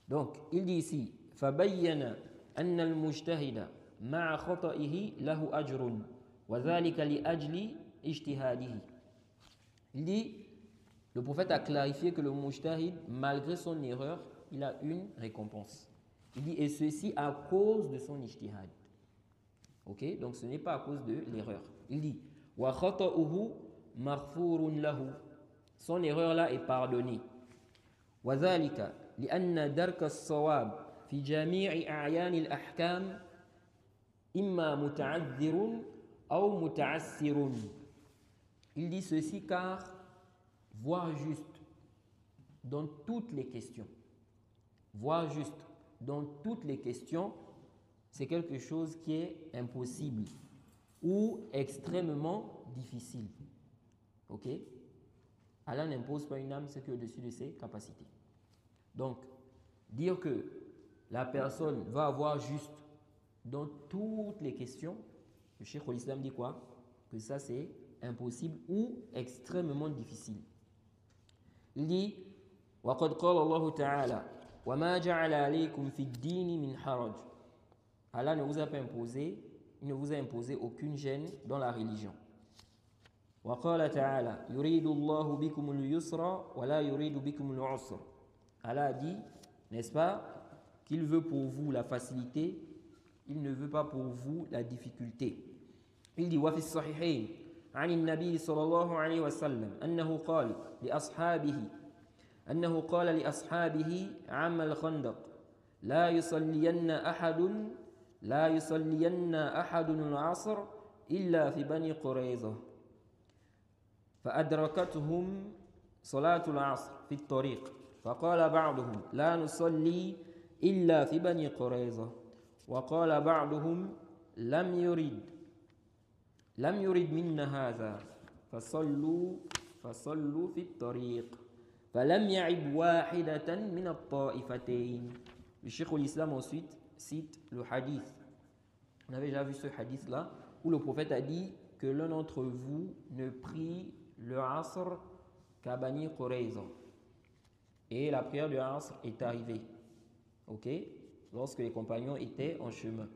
Donc il dit ici, فَبَيَّنَ أَنَّ الْمُجْتَهِدَ مَعَ خَطَئِهِ لَهُ أَجْرٌ وَذَلِكَ لِأَجْلِ اجْتِهَادِهِ. Il dit, le prophète a clarifié que le mujtahid, malgré son erreur, il a une récompense. Il dit, et ceci à cause de son ijtihad. Ok, donc ce n'est pas à cause de l'erreur. Il dit, wa khata'uhu maghfurun lahu. Son erreur là est pardonnée. Wa dhalika li'anna darka as-sawab fi jami'i a'yan al-ahkam imma muta'adhdhirun aw muta'assirun. Il dit ceci car voir juste dans toutes les questions, voir juste dans toutes les questions, c'est quelque chose qui est impossible ou extrêmement difficile. Ok? Allah n'impose pas une âme, c'est au-dessus de ses capacités. Donc, dire que la personne va avoir juste dans toutes les questions, le Cheikh al-Islam dit quoi? Que ça c'est impossible ou extrêmement difficile. Il dit وَقَدْ قَالَ اللَّهُ تَعَالَى وَمَا جَعَلَ عَلَيْكُمْ فِي الدِّينِ مِنْ حَرَجٍ. Allah ne vous a pas imposé, il ne vous a imposé aucune gêne dans la religion. وَقَالَ تَعَالَى يُرِيدُ اللَّهُ بِكُمُ الْيُسْرَ وَلَا يُرِيدُ بِكُمُ الْعُسْرَ. Allah a dit, n'est-ce pas, qu'il veut pour vous la facilité, il ne veut pas pour vous la difficulté. Il dit وَفِي الصَّحِحَيْنِ عن النبي صلى الله عليه وسلم أنه قال لأصحابه عام الخندق لا يصلين أحد العصر إلا في بني قريظة فأدركتهم صلاة العصر في الطريق فقال بعضهم لا نصلي إلا في بني قريظة وقال بعضهم لم يرد منا هذا فصلوا في الطريق فلم يعب واحدة من الطائفتين. Le Cheikh al-Islam ensuite cite le hadith. On avait déjà vu ce hadith là où le prophète a dit que l'un d'entre vous ne prie le Asr qu'à Bani Qurayza. Et la prière du Asr est arrivée. Ok? Lorsque les compagnons étaient en chemin.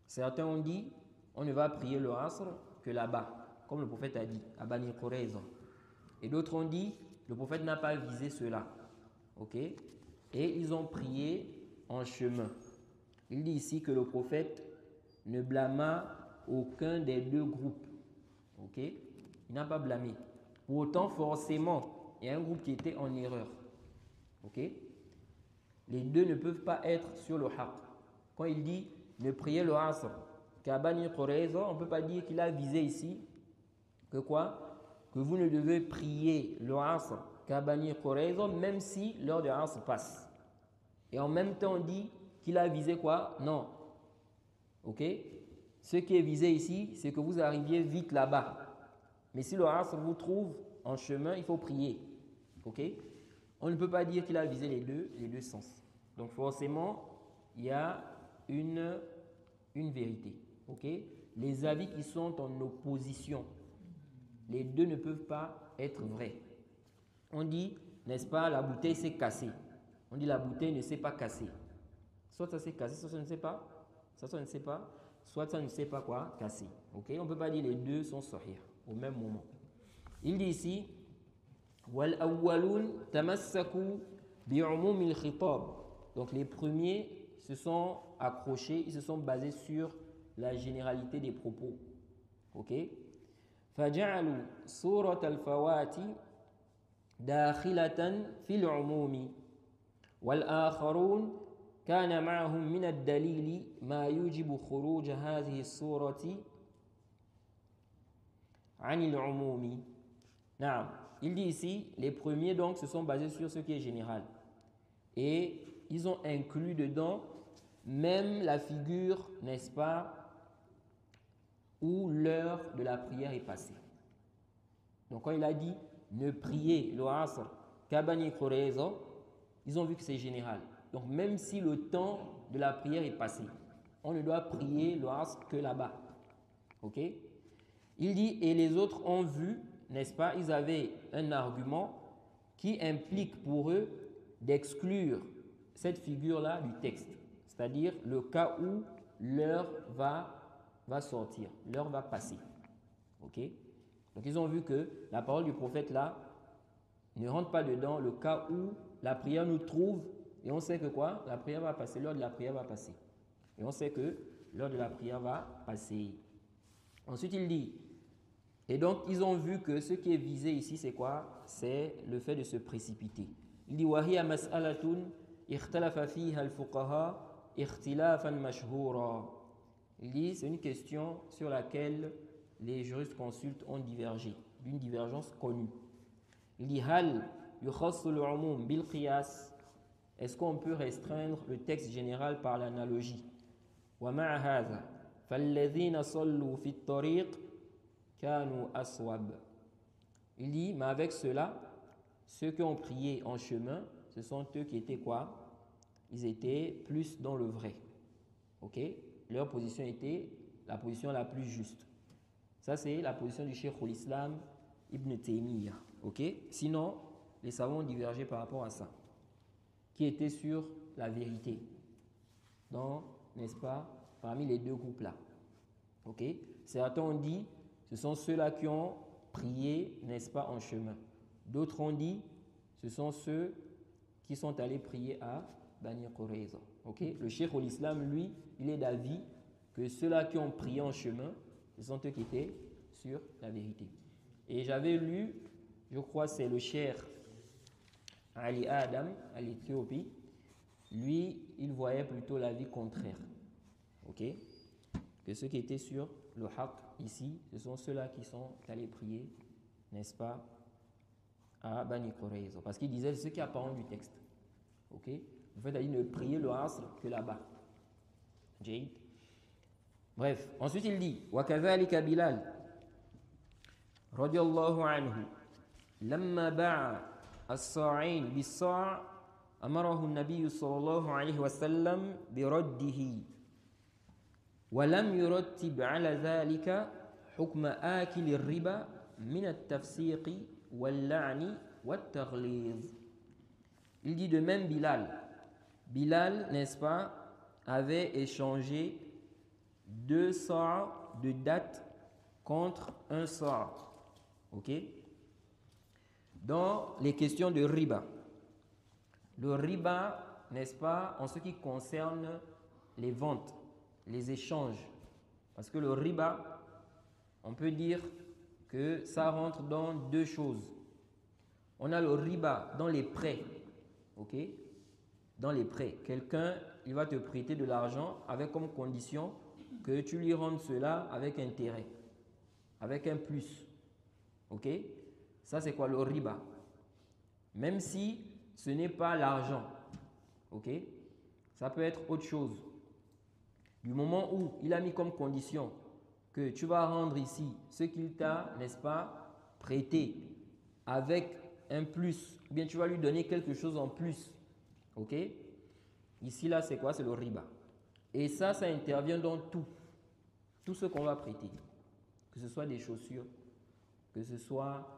Certains ont dit on ne va prier le Asr que là-bas, comme le prophète a dit, à Bani Qurayza. Et d'autres ont dit le prophète n'a pas visé cela. Ok? Et ils ont prié en chemin. Il dit ici que le prophète ne blâma aucun des deux groupes. Ok? Il n'a pas blâmé. Pour autant, forcément, il y a un groupe qui était en erreur. Ok? Les deux ne peuvent pas être sur le haqq. Quand il dit ne priez le Asr qu'à Bani Qurayza, on ne peut pas dire qu'il a visé ici que quoi? Que vous ne devez prier le Asr qu'à Bani Qurayza même si l'heure de Asr passe. Et en même temps on dit qu'il a visé quoi? Non. Ok? Ce qui est visé ici, c'est que vous arriviez vite là-bas. Mais si le Asr vous trouve en chemin, il faut prier. Ok? On ne peut pas dire qu'il a visé les deux sens. Donc forcément, il y a une vérité. Ok? Les avis qui sont en opposition, les deux ne peuvent pas être vrais. On dit, n'est-ce pas, la bouteille s'est cassée. On dit la bouteille ne s'est pas cassée. Soit ça s'est cassé, soit ça ne sait pas. Ça ne sait pas. soit ça ne s'est pas quoi cassé. Ok, on ne peut pas dire les deux sont sahih au même moment. Il dit ici wal awwalun tamassaku bi'umum al-khitab. Donc les premiers se sont accrochés, ils se sont basés sur la généralité des propos. Ok, فجعلوا صورة الفوات داخلة في العموم والآخرون كان معهم من الدليل ما يوجب خروج هذه الصورة عن العموم. نعم. Il dit ici, les premiers donc se sont basés sur ce qui est général. Et ils ont inclus dedans même la figure, n'est-ce pas, où l'heure de la prière est passée. Donc quand il a dit ne priez le asr qu'à Bani Qurayza, ils ont vu que c'est général. Donc même si le temps de la prière est passé, on ne doit prier le asr que là-bas. Ok? Il dit et les autres ont vu, n'est-ce pas, ils avaient un argument qui implique pour eux d'exclure cette figure-là du texte. C'est-à-dire le cas où l'heure va sortir, l'heure va passer. Ok? Donc ils ont vu que la parole du prophète là ne rentre pas dedans le cas où la prière nous trouve et on sait que quoi? La prière va passer, l'heure de la prière va passer. Et on sait que l'heure de la prière va passer. Ensuite il dit, et donc ils ont vu que ce qui est visé ici c'est quoi? C'est le fait de se précipiter. Il dit وَهِيَ مَسْأَلَةٌ اخْتَلَفَ فِيهَا الْفُقَهَاءُ اخْتِلَافًا مَشْهُورًا. Il dit c'est une question sur laquelle les jurisconsultes ont divergé, d'une divergence connue. Il dit hal yukhassu al-umum bil qiyas. Est-ce qu'on peut restreindre le texte général par l'analogie? Wa ma'a hadha falladhina sallu fi at-tariq kanu aswab. Il dit mais avec cela, ceux qui ont prié en chemin, ce sont eux qui étaient quoi? Ils étaient plus dans le vrai. OK? Leur position était la position la plus juste. Ça, c'est la position du Cheikh al-Islam Ibn Taymiyyah. Ok? Sinon, les savants ont divergé par rapport à ça. Qui était sur la vérité. Donc, n'est-ce pas, parmi les deux groupes-là. Ok? Certains ont dit, ce sont ceux-là qui ont prié, n'est-ce pas, en chemin. D'autres ont dit, ce sont ceux qui sont allés prier à Bani Qurayza. Ok? Le Cheikh al-Islam, lui, il est d'avis que ceux-là qui ont prié en chemin, ce sont eux qui étaient sur la vérité. Et j'avais lu, je crois c'est le Cheikh Ali Adam à l'Éthiopie, lui, il voyait plutôt l'avis contraire. Ok? Que ceux qui étaient sur le haqq ici, ce sont ceux-là qui sont allés prier, n'est-ce pas, à Bani Qurayza. Parce qu'il disait ce qui apparent du texte. Ok? En fait, il ne prier le asr que là-bas. Jade. Bref, ensuite il dit وَكَذَلِكَ بِلَالٍ رضي الله عنه لما باع الصاعين بالصاع أمره النبي صلى الله عليه وسلم برده ولم يرتب على ذلك حكم آكل الربا من التفسيق واللعن والتغليظ. Il dit de même Bilal. Bilal, n'est-ce pas, avait échangé 2 sorts de date contre un sort. Ok? Dans les questions de riba. Le riba, n'est-ce pas, en ce qui concerne les ventes, les échanges. Parce que le riba, on peut dire que ça rentre dans 2 choses. On a le riba dans les prêts. Ok? Dans les prêts. Quelqu'un, il va te prêter de l'argent avec comme condition que tu lui rendes cela avec intérêt, avec un plus. Ok? Ça, c'est quoi le riba? Même si ce n'est pas l'argent. Ok? Ça peut être autre chose. Du moment où il a mis comme condition que tu vas rendre ici ce qu'il t'a, n'est-ce pas, prêté avec un plus, ou bien tu vas lui donner quelque chose en plus. Ok? Ici, là, c'est quoi? C'est le riba. Et ça intervient dans tout. Tout ce qu'on va prêter. Que ce soit des chaussures, que ce soit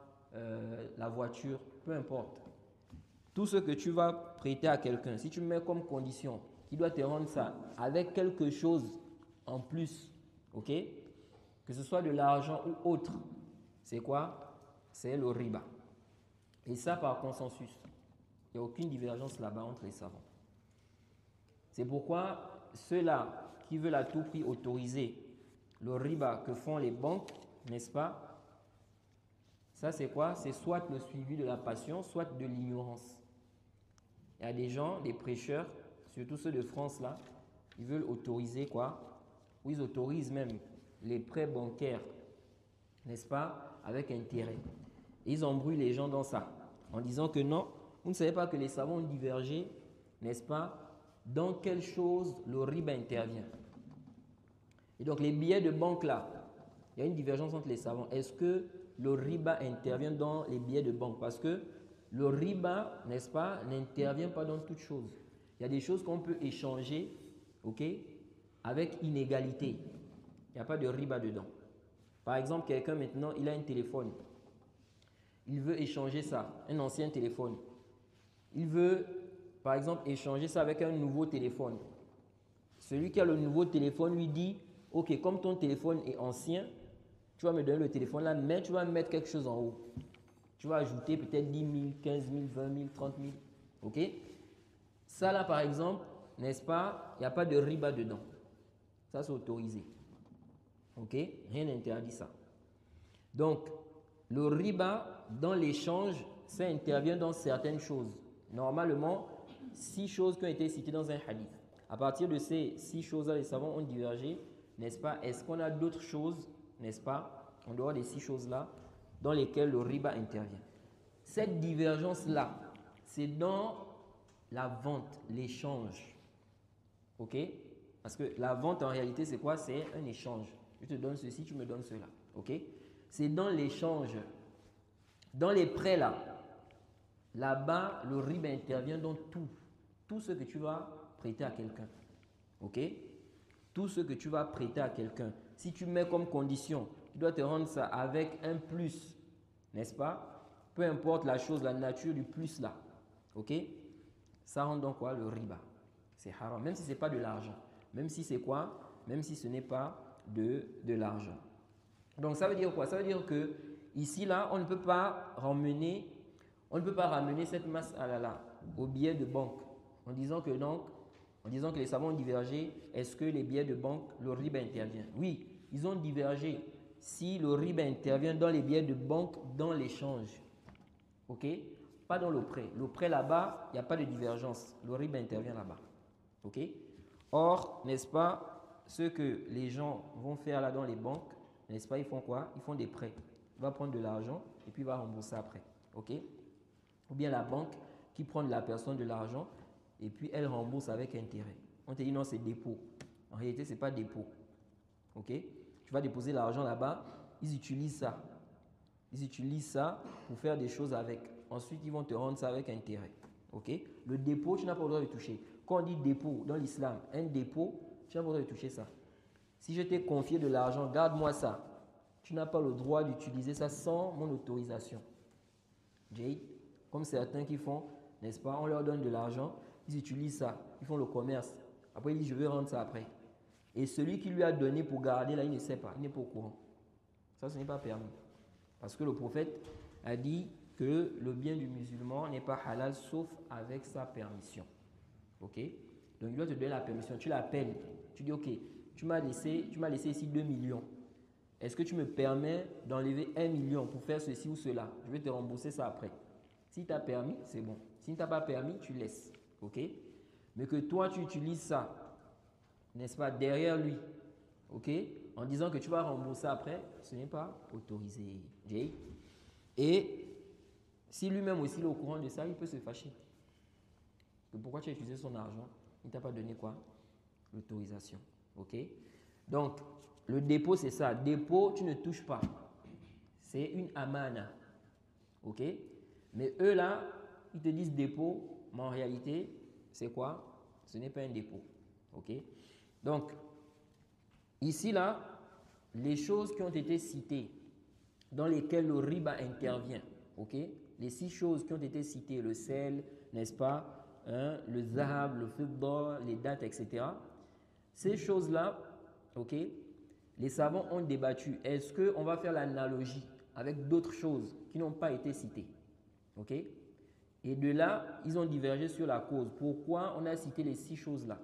la voiture, peu importe. Tout ce que tu vas prêter à quelqu'un, si tu mets comme condition qu'il doit te rendre ça avec quelque chose en plus, ok? Que ce soit de l'argent ou autre, c'est quoi? C'est le riba. Et ça par consensus. Il n'y a aucune divergence là-bas entre les savants. C'est pourquoi ceux-là qui veulent à tout prix autoriser le riba que font les banques, n'est-ce pas? Ça c'est quoi? C'est soit le suivi de la passion, soit de l'ignorance. Il y a des gens, des prêcheurs, surtout ceux de France là, ils veulent autoriser quoi? Ou ils autorisent même les prêts bancaires, n'est-ce pas? Avec intérêt. Et ils embrouillent les gens dans ça, en disant que non, vous ne savez pas que les savants ont divergé, n'est-ce pas? Dans quelle chose le riba intervient. Et donc les billets de banque là, il y a une divergence entre les savants. Est-ce que le riba intervient dans les billets de banque? Parce que le riba, n'est-ce pas, n'intervient pas dans toutes choses. Il y a des choses qu'on peut échanger, ok, avec inégalité. Il n'y a pas de riba dedans. Par exemple, quelqu'un maintenant, il a un téléphone. Il veut échanger ça, un ancien téléphone. Il veut, par exemple, échanger ça avec un nouveau téléphone. Celui qui a le nouveau téléphone lui dit, ok, comme ton téléphone est ancien, tu vas me donner le téléphone là, mais tu vas mettre quelque chose en haut. Tu vas ajouter peut-être 10 000, 15 000, 20 000, 30 000. Ok? Ça là, par exemple, n'est-ce pas? Il n'y a pas de riba dedans. Ça, c'est autorisé. Ok? Rien n'interdit ça. Donc, le riba, dans l'échange, ça intervient dans certaines choses. Normalement, 6 choses qui ont été citées dans un hadith. À partir de ces 6 choses-là, les savants ont divergé, n'est-ce pas? Est-ce qu'on a d'autres choses, n'est-ce pas, en dehors des 6 choses-là, dans lesquelles le riba intervient? Cette divergence-là, c'est dans la vente, l'échange. Ok? Parce que la vente, en réalité, c'est quoi? C'est un échange. Je te donne ceci, tu me donnes cela. Ok? C'est dans l'échange. Dans les prêts, là-bas, le riba intervient dans tout. Tout ce que tu vas prêter à quelqu'un. Ok? Tout ce que tu vas prêter à quelqu'un. Si tu mets comme condition, tu dois te rendre ça avec un plus, n'est-ce pas? Peu importe la chose, la nature du plus là. Ok? Ça rend donc quoi? Le riba. C'est haram. Même si ce n'est pas de l'argent. Même si c'est quoi? Même si ce n'est pas de l'argent. Donc ça veut dire quoi? Ça veut dire que ici là, on ne peut pas ramener cette masse là au billet de banque en disant que les savants ont divergé. Est-ce que les billets de banque, le riba intervient? Oui, ils ont divergé. Si le riba intervient dans les billets de banque, dans l'échange, ok, pas dans le prêt. Le prêt là-bas, il n'y a pas de divergence. Le riba intervient là-bas, ok. Or, n'est-ce pas, ce que les gens vont faire là dans les banques, n'est-ce pas, ils font quoi? Ils font des prêts. Il va prendre de l'argent et puis il va rembourser après. Ok? Ou bien la banque qui prend de la personne de l'argent et puis elle rembourse avec intérêt. On te dit non, c'est dépôt. En réalité, ce n'est pas dépôt. Ok? Tu vas déposer l'argent là-bas, ils utilisent ça. Ils utilisent ça pour faire des choses avec. Ensuite, ils vont te rendre ça avec intérêt. Ok? Le dépôt, tu n'as pas le droit de toucher. Quand on dit dépôt dans l'islam, un dépôt, tu n'as pas le droit de toucher ça. Si je t'ai confié de l'argent, garde-moi ça. Tu n'as pas le droit d'utiliser ça sans mon autorisation. Jay, comme certains qui font, n'est-ce pas, on leur donne de l'argent, ils utilisent ça, ils font le commerce. Après, ils disent, je vais rendre ça après. Et celui qui lui a donné pour garder, là, il ne sait pas, il n'est pas au courant. Ça, ce n'est pas permis. Parce que le prophète a dit que le bien du musulman n'est pas halal sauf avec sa permission. Ok? Donc, il doit te donner la permission. Tu l'appelles. Tu dis, ok, tu m'as laissé ici 2 millions. Est-ce que tu me permets d'enlever 1 million pour faire ceci ou cela? Je vais te rembourser ça après. Si tu as permis, c'est bon. Si tu n'as pas permis, tu laisses. Ok? Mais que toi, tu utilises ça, n'est-ce pas, derrière lui, ok, en disant que tu vas rembourser après, ce n'est pas autorisé. Jay. Et si lui-même aussi est au courant de ça, il peut se fâcher. Pourquoi tu as utilisé son argent? Il ne t'a pas donné quoi? L'autorisation. Ok? Donc, le dépôt, c'est ça. Dépôt, tu ne touches pas. C'est une amana. Ok? Mais eux là, ils te disent dépôt, mais en réalité, c'est quoi? Ce n'est pas un dépôt. Ok? Donc, ici là, les choses qui ont été citées, dans lesquelles le riba intervient, ok? Les 6 choses qui ont été citées, le sel, n'est-ce pas? Hein, le zahab, le fidda, les dates, etc. Ces choses-là, ok, les savants ont débattu. Est-ce qu'on va faire l'analogie avec d'autres choses qui n'ont pas été citées? Ok? Et de là, ils ont divergé sur la cause. Pourquoi on a cité les 6 choses-là?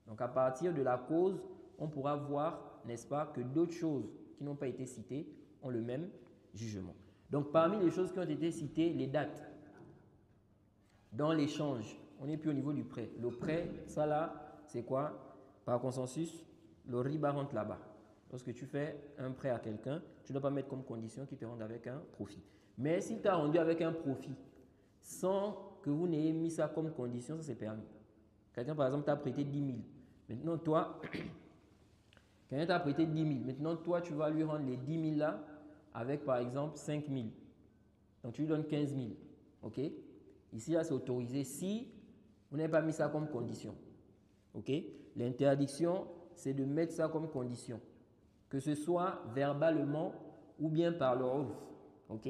Donc, à partir de la cause, on pourra voir, n'est-ce pas, que d'autres choses qui n'ont pas été citées ont le même jugement. Donc, parmi les choses qui ont été citées, les dates. Dans l'échange, on n'est plus au niveau du prêt. Le prêt, ça là, c'est quoi? Par consensus, le riba rentre là-bas. Lorsque tu fais un prêt à quelqu'un, tu ne dois pas mettre comme condition qu'il te rende avec un profit. Mais si tu as rendu avec un profit, sans que vous n'ayez mis ça comme condition, ça c'est permis. Quelqu'un, par exemple, t'a prêté 10 000. Maintenant, toi, quelqu'un t'a prêté 10 000. Maintenant, toi, tu vas lui rendre les 10 000 là avec, par exemple, 5 000. Donc, tu lui donnes 15 000. OK? Ici, là, c'est autorisé si vous n'avez pas mis ça comme condition. OK? L'interdiction, c'est de mettre ça comme condition. Que ce soit verbalement ou bien par le urf. OK?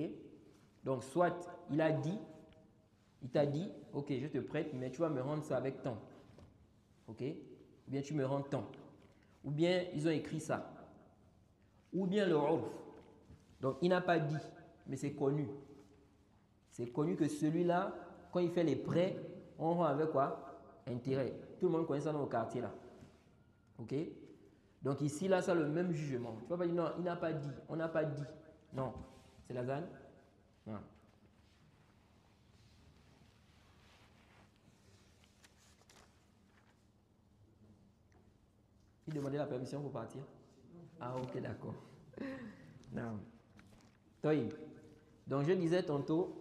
Donc, soit il t'a dit, ok, je te prête, mais tu vas me rendre ça avec tant. Ok? Ou bien tu me rends tant. Ou bien ils ont écrit ça. Ou bien le urf. Donc, il n'a pas dit, mais c'est connu. C'est connu que celui-là, quand il fait les prêts, on rend avec quoi? Intérêt. Tout le monde connaît ça dans le quartier là. Ok? Donc ici, là, ça a le même jugement. Tu ne vas pas dire non, il n'a pas dit, on n'a pas dit. Non. C'est la ZAN? Non. Il demandait la permission pour partir? Ah, ok, d'accord. Non. Donc, je disais tantôt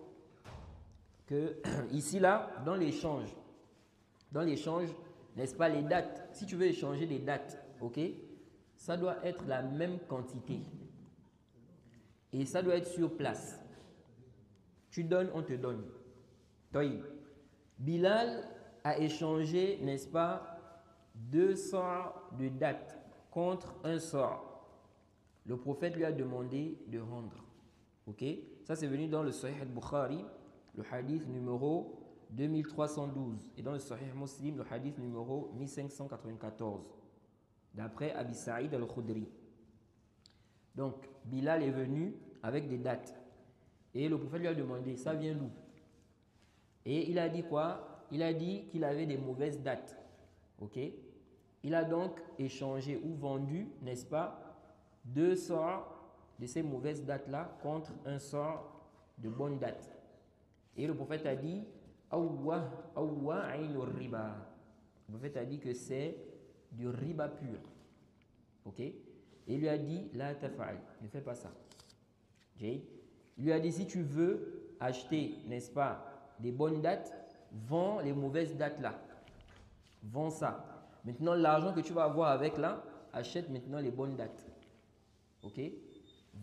que ici, là, dans l'échange, n'est-ce pas, les dates, si tu veux échanger des dates, ok, ça doit être la même quantité. Et ça doit être sur place. Tu donnes, on te donne. Bilal a échangé, n'est-ce pas, 2 sorts de dates contre un sort. Le prophète lui a demandé de rendre. Ok? Ça, c'est venu dans le Sahih al-Bukhari, le hadith numéro 2312. Et dans le Sahih Muslim, le hadith numéro 1594. D'après Abi Saïd al-Khudri. Donc, Bilal est venu avec des dates. Et le prophète lui a demandé, ça vient d'où? Et il a dit quoi? Il a dit qu'il avait des mauvaises dates. Ok? Il a donc échangé ou vendu, n'est-ce pas, 2 sorts de ces mauvaises dates-là contre un sort de bonnes dates. Et le prophète a dit, Awwa aynu riba. Le prophète a dit que c'est du riba pur. Ok? Et il lui a dit, la tafa'al, ne fais pas ça. Il lui a dit, si tu veux acheter, n'est-ce pas, des bonnes dates, vends les mauvaises dates là. Vends ça. Maintenant, l'argent que tu vas avoir avec là, achète maintenant les bonnes dates. Ok?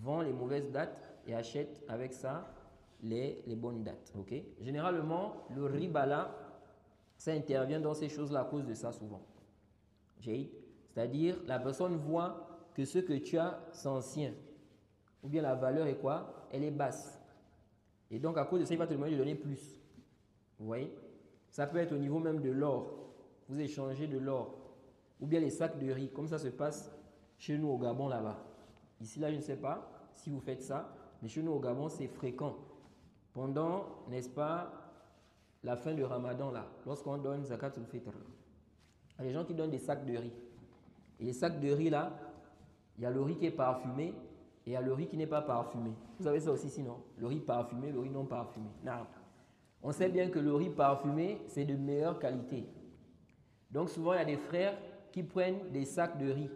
Vends les mauvaises dates et achète avec ça les bonnes dates. Ok? Généralement, le riba là, ça intervient dans ces choses-là à cause de ça souvent. C'est-à-dire, la personne voit que ce que tu as, c'est ancien. Ou bien la valeur est quoi? Elle est basse. Et donc, à cause de ça, il va te demander de donner plus. Vous voyez? Ça peut être au niveau même de l'or. Vous échangez de l'or. Ou bien les sacs de riz, comme ça se passe chez nous au Gabon là-bas. Ici, là, je ne sais pas si vous faites ça, mais chez nous au Gabon, c'est fréquent. Pendant, n'est-ce pas, la fin du Ramadan, là, lorsqu'on donne Zakat al-Fitr, il y a des gens qui donnent des sacs de riz. Et les sacs de riz, là, il y a le riz qui est parfumé et il y a le riz qui n'est pas parfumé. Vous avez ça aussi, sinon? Le riz parfumé, le riz non parfumé. Non. On sait bien que le riz parfumé, c'est de meilleure qualité. Donc, souvent, il y a des frères qui prennent des sacs de riz.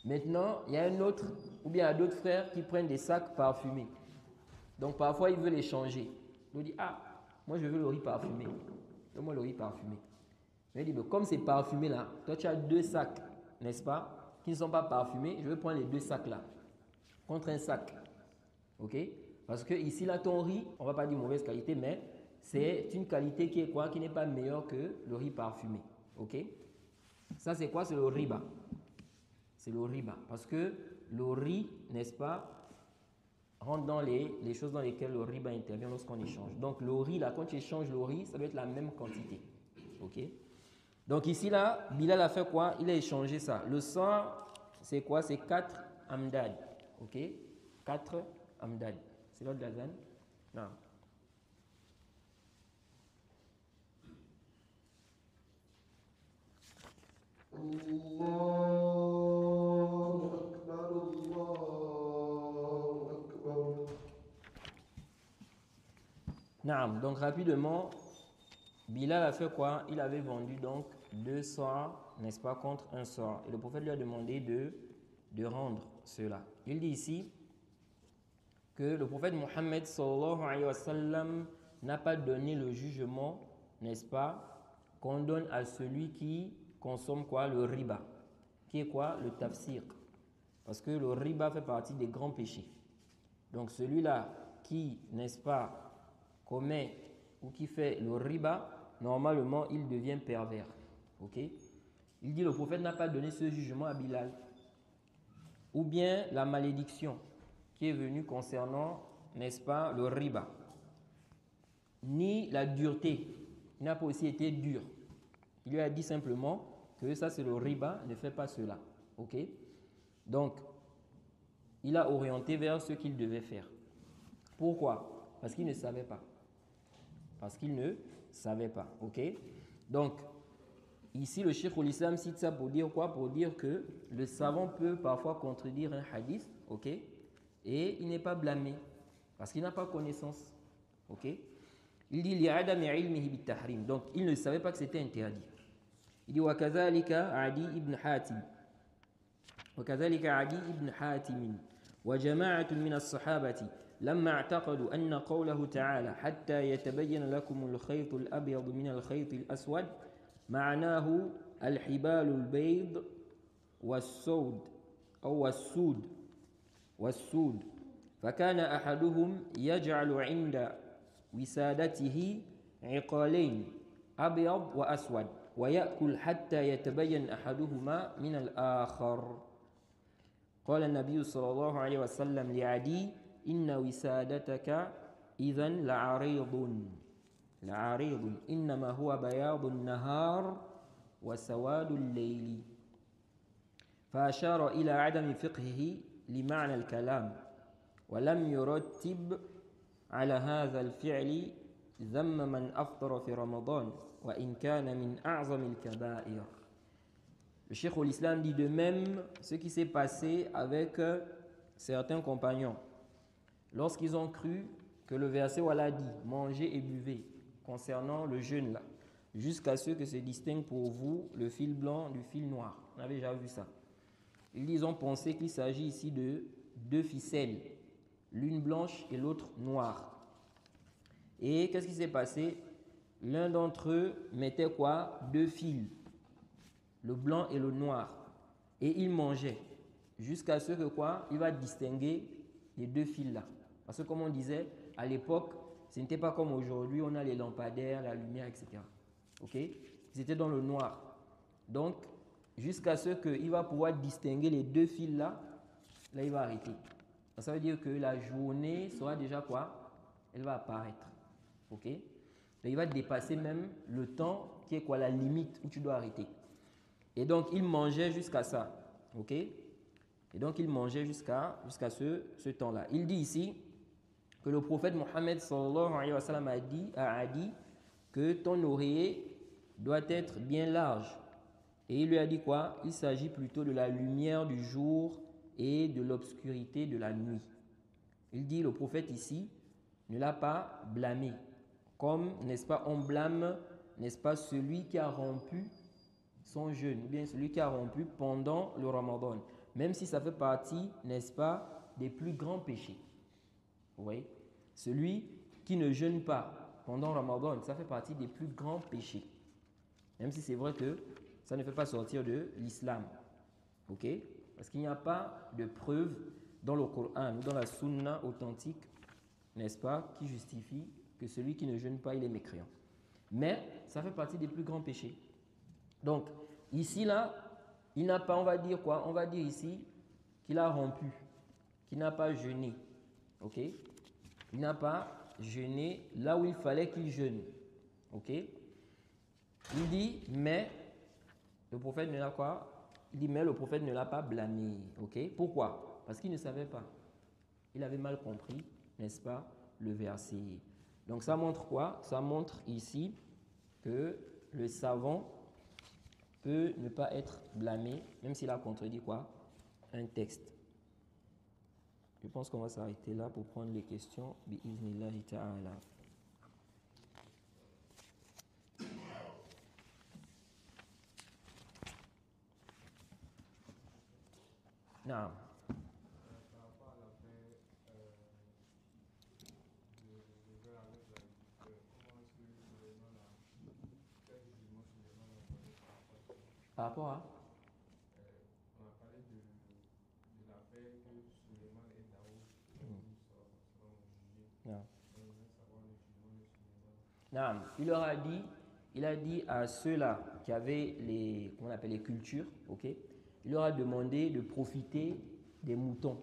Maintenant, il y a un autre, ou bien il y a d'autres frères qui prennent des sacs parfumés. Donc, parfois, ils veulent les changer. Ils nous disent, ah, moi, je veux le riz parfumé. Donne-moi le riz parfumé. Mais il dit, mais comme c'est parfumé là, toi, tu as 2 sacs, n'est-ce pas, qui ne sont pas parfumés. Je vais prendre les 2 sacs là, contre un sac. Ok? Parce que ici, là, ton riz, on ne va pas dire mauvaise qualité, mais c'est une qualité qui est quoi? Qui n'est pas meilleure que le riz parfumé. Ok? Ça, c'est quoi? C'est le riba. C'est le riba. Parce que le riz, n'est-ce pas, rentre dans les choses dans lesquelles le riba intervient lorsqu'on échange. Donc, le riz, là, quand tu échanges le riz, ça doit être la même quantité. Ok? Donc, ici, là, Bilal a fait quoi? Il a échangé ça. Le sang c'est quoi? C'est 4 amdad. Ok? 4 amdad. C'est l'ordre de l'azan? Non. Allahu Akbar, Allahu Akbar. Naam. Donc rapidement, Bilal a fait quoi? Il avait vendu donc 2 sorts, n'est-ce pas, contre un sort. Et le prophète lui a demandé de rendre cela. Il dit ici que le prophète Mohammed sallallahu alayhi wa sallam n'a pas donné le jugement, n'est-ce pas, qu'on donne à celui qui consomme quoi? Le riba. Qui est quoi? Le tafsir. Parce que le riba fait partie des grands péchés. Donc celui-là qui, n'est-ce pas, commet ou qui fait le riba, normalement il devient pervers. Ok? Il dit le prophète n'a pas donné ce jugement à Bilal. Ou bien la malédiction qui est venue concernant, n'est-ce pas, le riba. Ni la dureté. Il n'a pas aussi été dur. Il lui a dit simplement que ça c'est le riba, ne fais pas cela. Ok? Donc, il a orienté vers ce qu'il devait faire. Pourquoi? Parce qu'il ne savait pas. Parce qu'il ne savait pas. Ok? Donc, ici, le Cheikh al-Islam cite ça pour dire quoi? Pour dire que le savant peut parfois contredire un hadith, ok? Et il n'est pas blâmé parce qu'il n'a pas connaissance. Ok? Il dit li'adami ilmihi bit-tahrim. Donc, il ne savait pas que c'était interdit. Il dit wa kadhalika Adi ibn Hatim. وكذلك عدي بن حاتم وجماعة من الصحابة لما اعتقدوا أن قوله تعالى حتى يتبين لكم الخيط الأبيض من الخيط الأسود معناه الحبال البيض والسود أو والسود فكان أحدهم يجعل عند وسادته عقالين أبيض وأسود ويأكل حتى يتبين أحدهما من الآخر. قال النبي صلى الله عليه وسلم لعدي إن وسادتك إذن لعريض إنما هو بياض النهار وسواد الليل. فأشار إلى عدم فقهه لمعنى الكلام ولم يرتب على هذا الفعل ذم من أفطر في رمضان وإن كان من أعظم الكبائر. Le Cheikh al-Islam dit de même ce qui s'est passé avec certains compagnons lorsqu'ils ont cru que le verset voilà dit mangez et buvez concernant le jeûne là jusqu'à ce que se distingue pour vous le fil blanc du fil noir. On avait déjà vu ça. Ils ont pensé qu'il s'agit ici de 2 ficelles, l'une blanche et l'autre noire. Et qu'est-ce qui s'est passé? L'un d'entre eux mettait quoi? 2 fils, le blanc et le noir. Et il mangeait jusqu'à ce que quoi? Il va distinguer les 2 fils là. Parce que comme on disait, à l'époque, ce n'était pas comme aujourd'hui, on a les lampadaires, la lumière, etc. Ok? C'était dans le noir. Donc, jusqu'à ce qu'il va pouvoir distinguer les 2 fils là, là il va arrêter. Ça veut dire que la journée sera déjà quoi? Elle va apparaître. Ok? Et il va dépasser même le temps qui est quoi? La limite où tu dois arrêter. Et donc, il mangeait jusqu'à ça. Ok? Et donc, il mangeait jusqu'à ce temps-là. Il dit ici que le prophète Mohammed sallallahu alayhi wa sallam a dit que ton oreiller doit être bien large. Et il lui a dit quoi? Il s'agit plutôt de la lumière du jour et de l'obscurité de la nuit. Il dit, le prophète ici ne l'a pas blâmé. Comme, n'est-ce pas, on blâme, n'est-ce pas, celui qui a rompu son jeûne, ou bien celui qui a rompu pendant le Ramadan. Même si ça fait partie, n'est-ce pas, des plus grands péchés. Vous voyez? Celui qui ne jeûne pas pendant le Ramadan, ça fait partie des plus grands péchés. Même si c'est vrai que ça ne fait pas sortir de l'islam. Ok? Parce qu'il n'y a pas de preuve dans le Coran ou dans la Sunna authentique, n'est-ce pas, qui justifie que celui qui ne jeûne pas, il est mécréant. Mais ça fait partie des plus grands péchés. Donc, ici, là, il n'a pas, on va dire quoi? On va dire ici qu'il a rompu, qu'il n'a pas jeûné. Ok? Il n'a pas jeûné là où il fallait qu'il jeûne. Ok? Il dit, mais le prophète ne l'a quoi? Il dit, mais le prophète ne l'a pas blâmé. Ok? Pourquoi? Parce qu'il ne savait pas. Il avait mal compris, n'est-ce pas, le verset. Donc ça montre quoi? Ça montre ici que le savant peut ne pas être blâmé, même s'il a contredit quoi? Un texte. Je pense qu'on va s'arrêter là pour prendre les questions. Bi-iznillahi ta'ala. Non. Par rapport à la fin de vers avec la comment est-ce que Suleiman a quel jugement Suleiman a donné par rapport à ça? Par rapport à? On a parlé de l'affaire que Suleiman et Daoud ont jugé. Non. On aimerait savoir le jugement de Suleiman. Non. Il a dit à ceux-là qui avaient les, comment on appelle, les cultures, ok? Il leur a demandé de profiter des moutons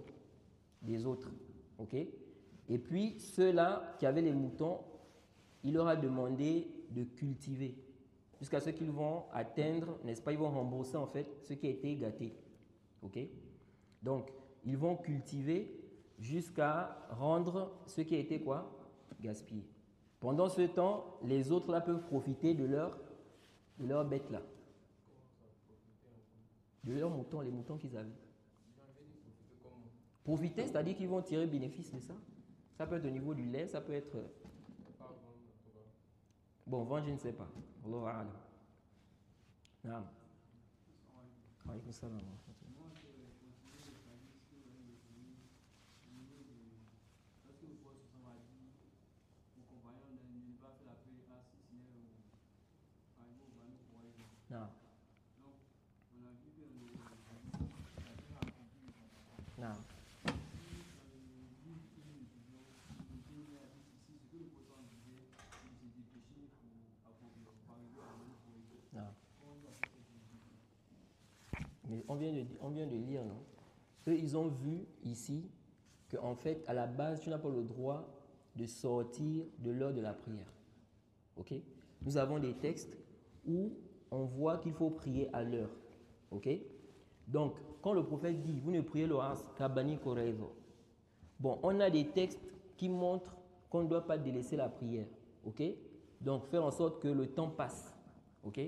des autres, ok? Et puis ceux-là qui avaient les moutons, il leur a demandé de cultiver jusqu'à ce qu'ils vont atteindre, n'est-ce pas? Ils vont rembourser en fait ce qui a été gâté, ok? Donc ils vont cultiver jusqu'à rendre ce qui a été quoi? Gaspillé. Pendant ce temps, les autres là peuvent profiter de leur bête là. De leurs moutons, les moutons qu'ils avaient. Profiter, c'est-à-dire qu'ils vont tirer bénéfice de ça. Ça peut être au niveau du lait, ça peut être... Bon, vendre, je ne sais pas. Allahu a'lam. Naam. Alaykoum salam. Naam. Naam. Naam. Mais on vient de lire, non? Eux, ils ont vu ici qu'en fait, à la base, tu n'as pas le droit de sortir de l'heure de la prière. Ok? Nous avons des textes où on voit qu'il faut prier à l'heure. Ok? Donc, quand le prophète dit, vous ne priez l'oras qu'à Bani Korezo. Bon, on a des textes qui montrent qu'on ne doit pas délaisser la prière. Ok? Donc, faire en sorte que le temps passe. Ok?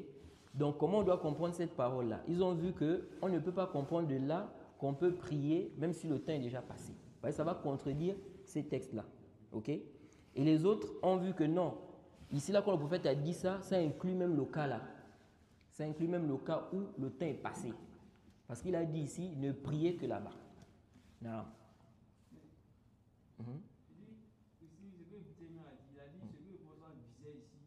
Donc, comment on doit comprendre cette parole-là? Ils ont vu qu'on ne peut pas comprendre de là qu'on peut prier même si le temps est déjà passé. Ça va contredire ces textes-là. Ok? Et les autres ont vu que non. Ici, là, quand le prophète a dit ça, ça inclut même le cas là. Ça inclut même le cas où le temps est passé. Parce qu'il a dit ici, ne priez que là-bas. Non. Ici, ce que Boutémien a dit, il a dit ce que le prophète visait ici,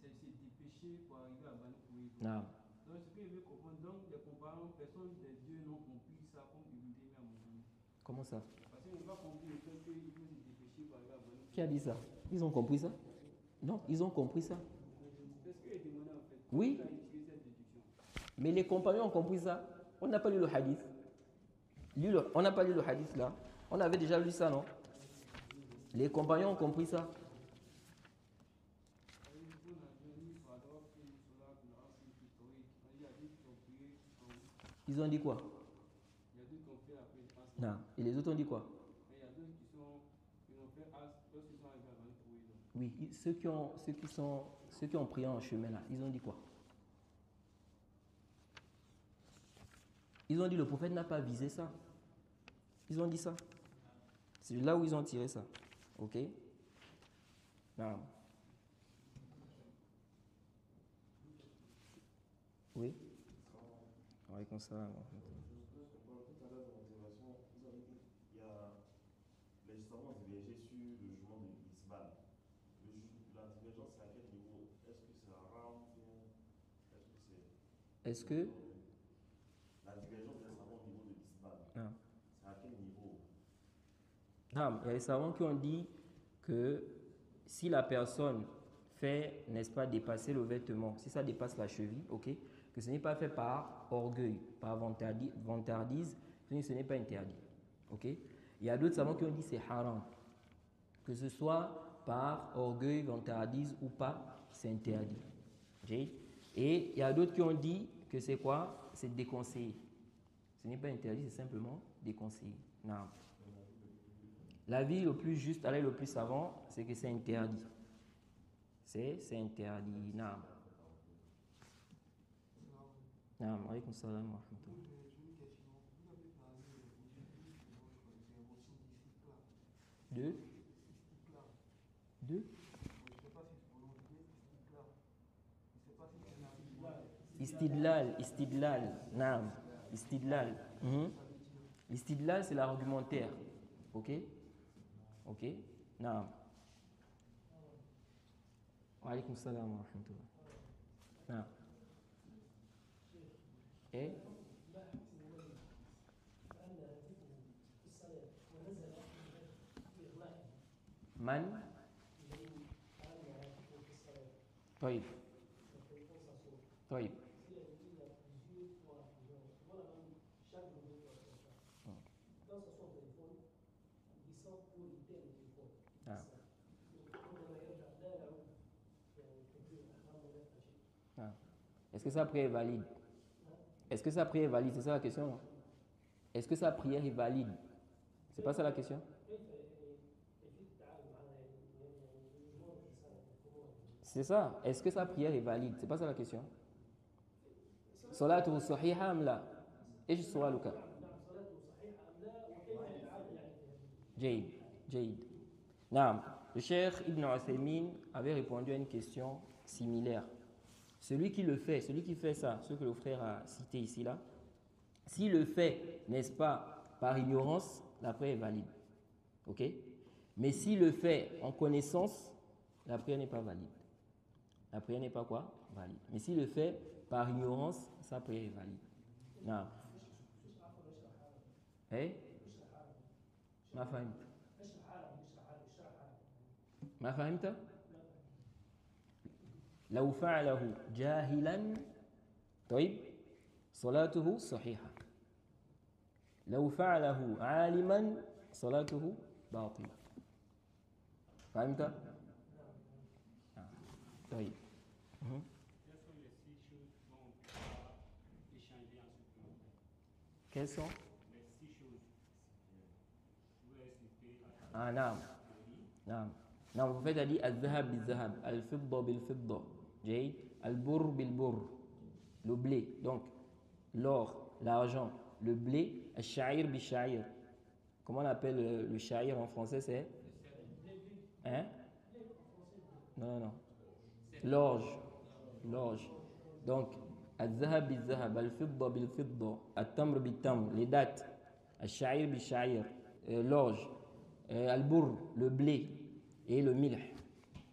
c'est se dépêcher pour arriver à Bani Kouré. Non. Donc, ce qu'il veut comprendre, donc, les comparants, personne des dieux n'ont compris ça comme Boutémien a montré. Comment ça? Parce qu'ils n'ont pas compris le fait qu'il faut se dépêcher pour arriver à Bani Kouré. Qui a dit ça? Ils ont compris ça? Non, ils ont compris ça. C'est ce qu'il a demandé en fait. Oui. Il a utilisé cette déduction. Mais les compagnons ont compris ça. On n'a pas lu le hadith. On n'a pas lu le hadith là. On avait déjà lu ça, non? Les compagnons ont compris ça. Ils ont dit quoi? Il y a d'autres qui ont fait la prière. Non. Et les autres ont dit quoi? Il y a d'autres qui ont fait lorsqu'ils sont arrivés à Bani Kouré. Oui, ceux qui ont prié en chemin là, ils ont dit quoi? Ils ont dit le prophète n'a pas visé ça. Ils ont dit ça. C'est là où ils ont tiré ça. Ok? Non. Oui? Oui, comme ça. Tout à l'heure, dans l'observation, vous avez dit qu'il y a les savants divergés sur le jugement de l'Isbal. La divergence, c'est à quel niveau? Est-ce que c'est haram ou est-ce que c'est. Est-ce que. La divergence des savants au niveau de l'Isbal, c'est à quel niveau? Non, il y a des savants qui ont dit que si la personne fait, n'est-ce pas, dépasser le vêtement, si ça dépasse la cheville, ok, que ce n'est pas fait par orgueil, par vantardise, ce n'est pas interdit. Ok? Il y a d'autres savants qui ont dit que c'est haram. Que ce soit par orgueil, vantardise ou pas, c'est interdit. Okay? Et il y a d'autres qui ont dit que c'est quoi? C'est déconseillé. Ce n'est pas interdit, c'est simplement déconseillé. Non. L'avis le plus juste, le plus savant, c'est que c'est interdit. C'est interdit. Non. Non, alaykoum salam wa rahmatullah. Deux. Istidlal, naam, istidlal. Istidlal, c'est l'argumentaire. Ok, naam. Wa alaykoum salam wa rahmatullah. Naam. Et man طيب طيب Est-ce que sa prière est valide? Est-ce que sa prière est valide? C'est ça la question? Est-ce que sa prière est valide? C'est pas ça la question? C'est ça. Est-ce que sa prière est valide? C'est pas ça la question? Salatu sahiha am la? ايش سؤالك؟ جيد. Naam. Le Cheikh Ibn Uthaymin avait répondu à une question similaire. Celui qui fait ça, ce que le frère a cité ici là, s'il le fait, n'est-ce pas, par ignorance, la prière est valide. Ok? Mais s'il le fait en connaissance, la prière n'est pas valide. La prière n'est pas quoi? Valide. Mais s'il le fait par ignorance, sa prière est valide. Non. Eh? ما فهمت؟ لو فعله جاهلا طيب صلاته صحيحة. لو فعله عالما صلاته باطلة. فهمت؟ طيب. Quelles sont les 6 choses? نعم. Non, vous faites dire al-zahab bil-zahab, al-fidda bil-fidda, al-burr bil-burr, le blé, donc l'or, l'argent, le blé, al-sha'ir bil-sha'ir. Comment on appelle le sha'ir en français? C'est hein? Non. L'orge. Donc, al-zahab bil-zahab, al-fidda bil-fidda, al-tamr bil-tamr, les dates, al-sha'ir bil-sha'ir, l'orge, al-burr, le blé. Et le milh,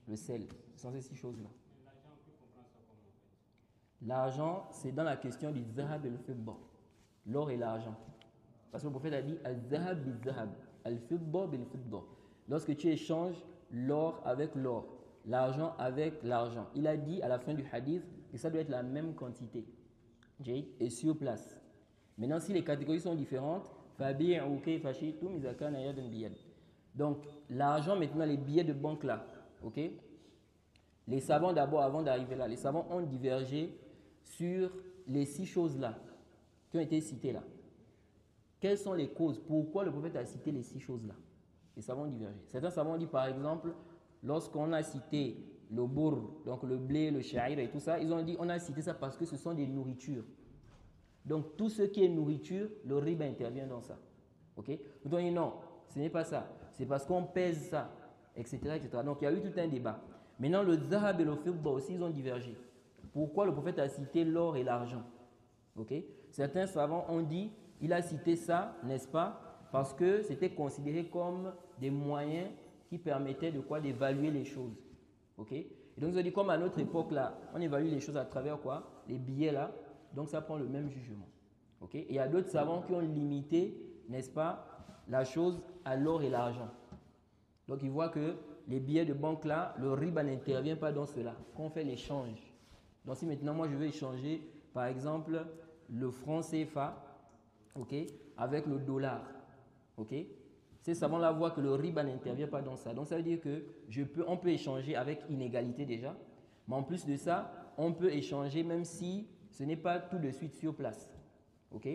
le sel, ce sont ces 6 choses-là. L'argent, on peut comprendre ça comment en fait? L'argent, c'est dans la question du zahab et le fidda, l'or et l'argent. Parce que le prophète a dit al-zahab bil-zahab, al-fidda bil-fidda. Lorsque tu échanges l'or avec l'or, l'argent avec l'argent, il a dit à la fin du hadith que ça doit être la même quantité et sur place. Maintenant, si les catégories sont différentes, fabi'u kayfa shi'tum idha kana yadan biyad. Donc, l'argent, maintenant, les billets de banque là, ok? Les savants d'abord, avant d'arriver là, les savants ont divergé sur les 6 choses là qui ont été citées là. Quelles sont les causes? Pourquoi le prophète a cité les 6 choses là? Les savants ont divergé. Certains savants ont dit par exemple, lorsqu'on a cité le bourr, donc le blé, le sha'ir et tout ça, ils ont dit on a cité ça parce que ce sont des nourritures. Donc, tout ce qui est nourriture, le riba intervient dans ça. Ok? Nous avons dit non. Ce n'est pas ça. C'est parce qu'on pèse ça, etc., etc. Donc, il y a eu tout un débat. Maintenant, le zahab et le fidda aussi, ils ont divergé. Pourquoi le prophète a cité l'or et l'argent? Ok? Certains savants ont dit, il a cité ça, n'est-ce pas? Parce que c'était considéré comme des moyens qui permettaient de quoi? D'évaluer les choses. Ok? Et donc, ils ont dit, comme à notre époque, là, on évalue les choses à travers quoi? Les billets, là. Donc, ça prend le même jugement. Ok? Et il y a d'autres savants qui ont limité, n'est-ce pas, la chose à l'or et l'argent. Donc, ils voient que les billets de banque là, le riba n'intervient pas dans cela. Quand on fait l'échange. Donc, si maintenant, moi, je veux échanger, par exemple, le franc CFA, ok, avec le dollar, ok, ces savants-là voient que le riba n'intervient pas dans ça. Donc, ça veut dire que on peut échanger avec inégalité déjà. Mais en plus de ça, on peut échanger même si ce n'est pas tout de suite sur place. Ok?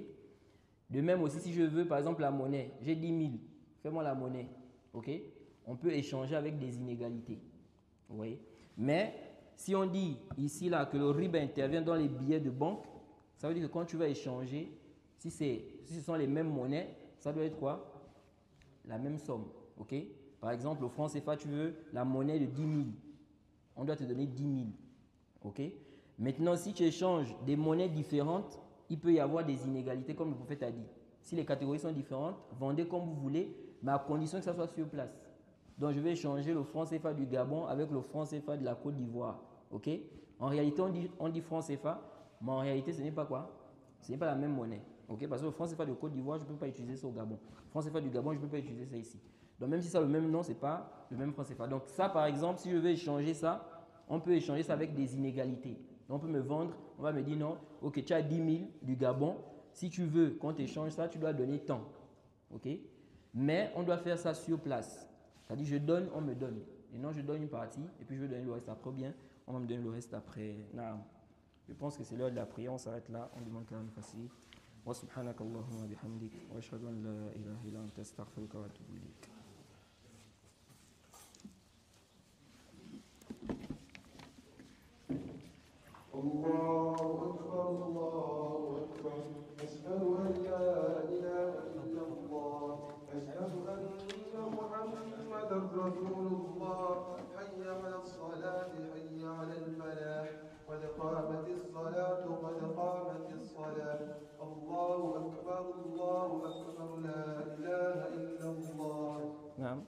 De même aussi, si je veux, par exemple, la monnaie, j'ai 10 000, fais-moi la monnaie. Ok? On peut échanger avec des inégalités. Vous voyez? Mais si on dit ici là que le riba intervient dans les billets de banque, ça veut dire que quand tu vas échanger, si ce sont les mêmes monnaies, ça doit être quoi? La même somme. Ok? Par exemple, au franc CFA, tu veux la monnaie de 10 000. On doit te donner 10 000. Ok? Maintenant, si tu échanges des monnaies différentes, il peut y avoir des inégalités, comme le prophète a dit. Si les catégories sont différentes, vendez comme vous voulez, mais à condition que ça soit sur place. Donc, je vais échanger le franc CFA du Gabon avec le franc CFA de la Côte d'Ivoire. Ok? En réalité, on dit franc CFA, mais en réalité, ce n'est pas quoi? Ce n'est pas la même monnaie. Ok? Parce que le franc CFA de Côte d'Ivoire, je ne peux pas utiliser ça au Gabon. Le franc CFA du Gabon, je ne peux pas utiliser ça ici. Donc, même si ça a le même nom, ce n'est pas le même franc CFA. Donc, ça, par exemple, si je veux échanger ça, on peut échanger ça avec des inégalités. Donc, on peut me vendre, on va me dire non, ok, tu as 10 000 du Gabon. Si tu veux qu'on t'échange ça, tu dois donner tant. Ok? Mais on doit faire ça sur place. C'est-à-dire, je donne, on me donne. Et non, je donne une partie, et puis je vais donner le reste après. Bien, on va me donner le reste après. Non. Je pense que c'est l'heure de la prière. On s'arrête là. On demande quand même facile. Wa subhanaka Allahumma bihamdik. Wa ashhadu an la ilaha illa anta astaghfiruka wa atubu ilayk. الله أكبر الله أكبر أشهد أن لا إله إلا الله أشهد أن محمدا رسول الله حي على الصلاة حي على الفلاح قد قامت الصلاة قد قامت الصلاة الله أكبر لا إله إلا الله. نعم.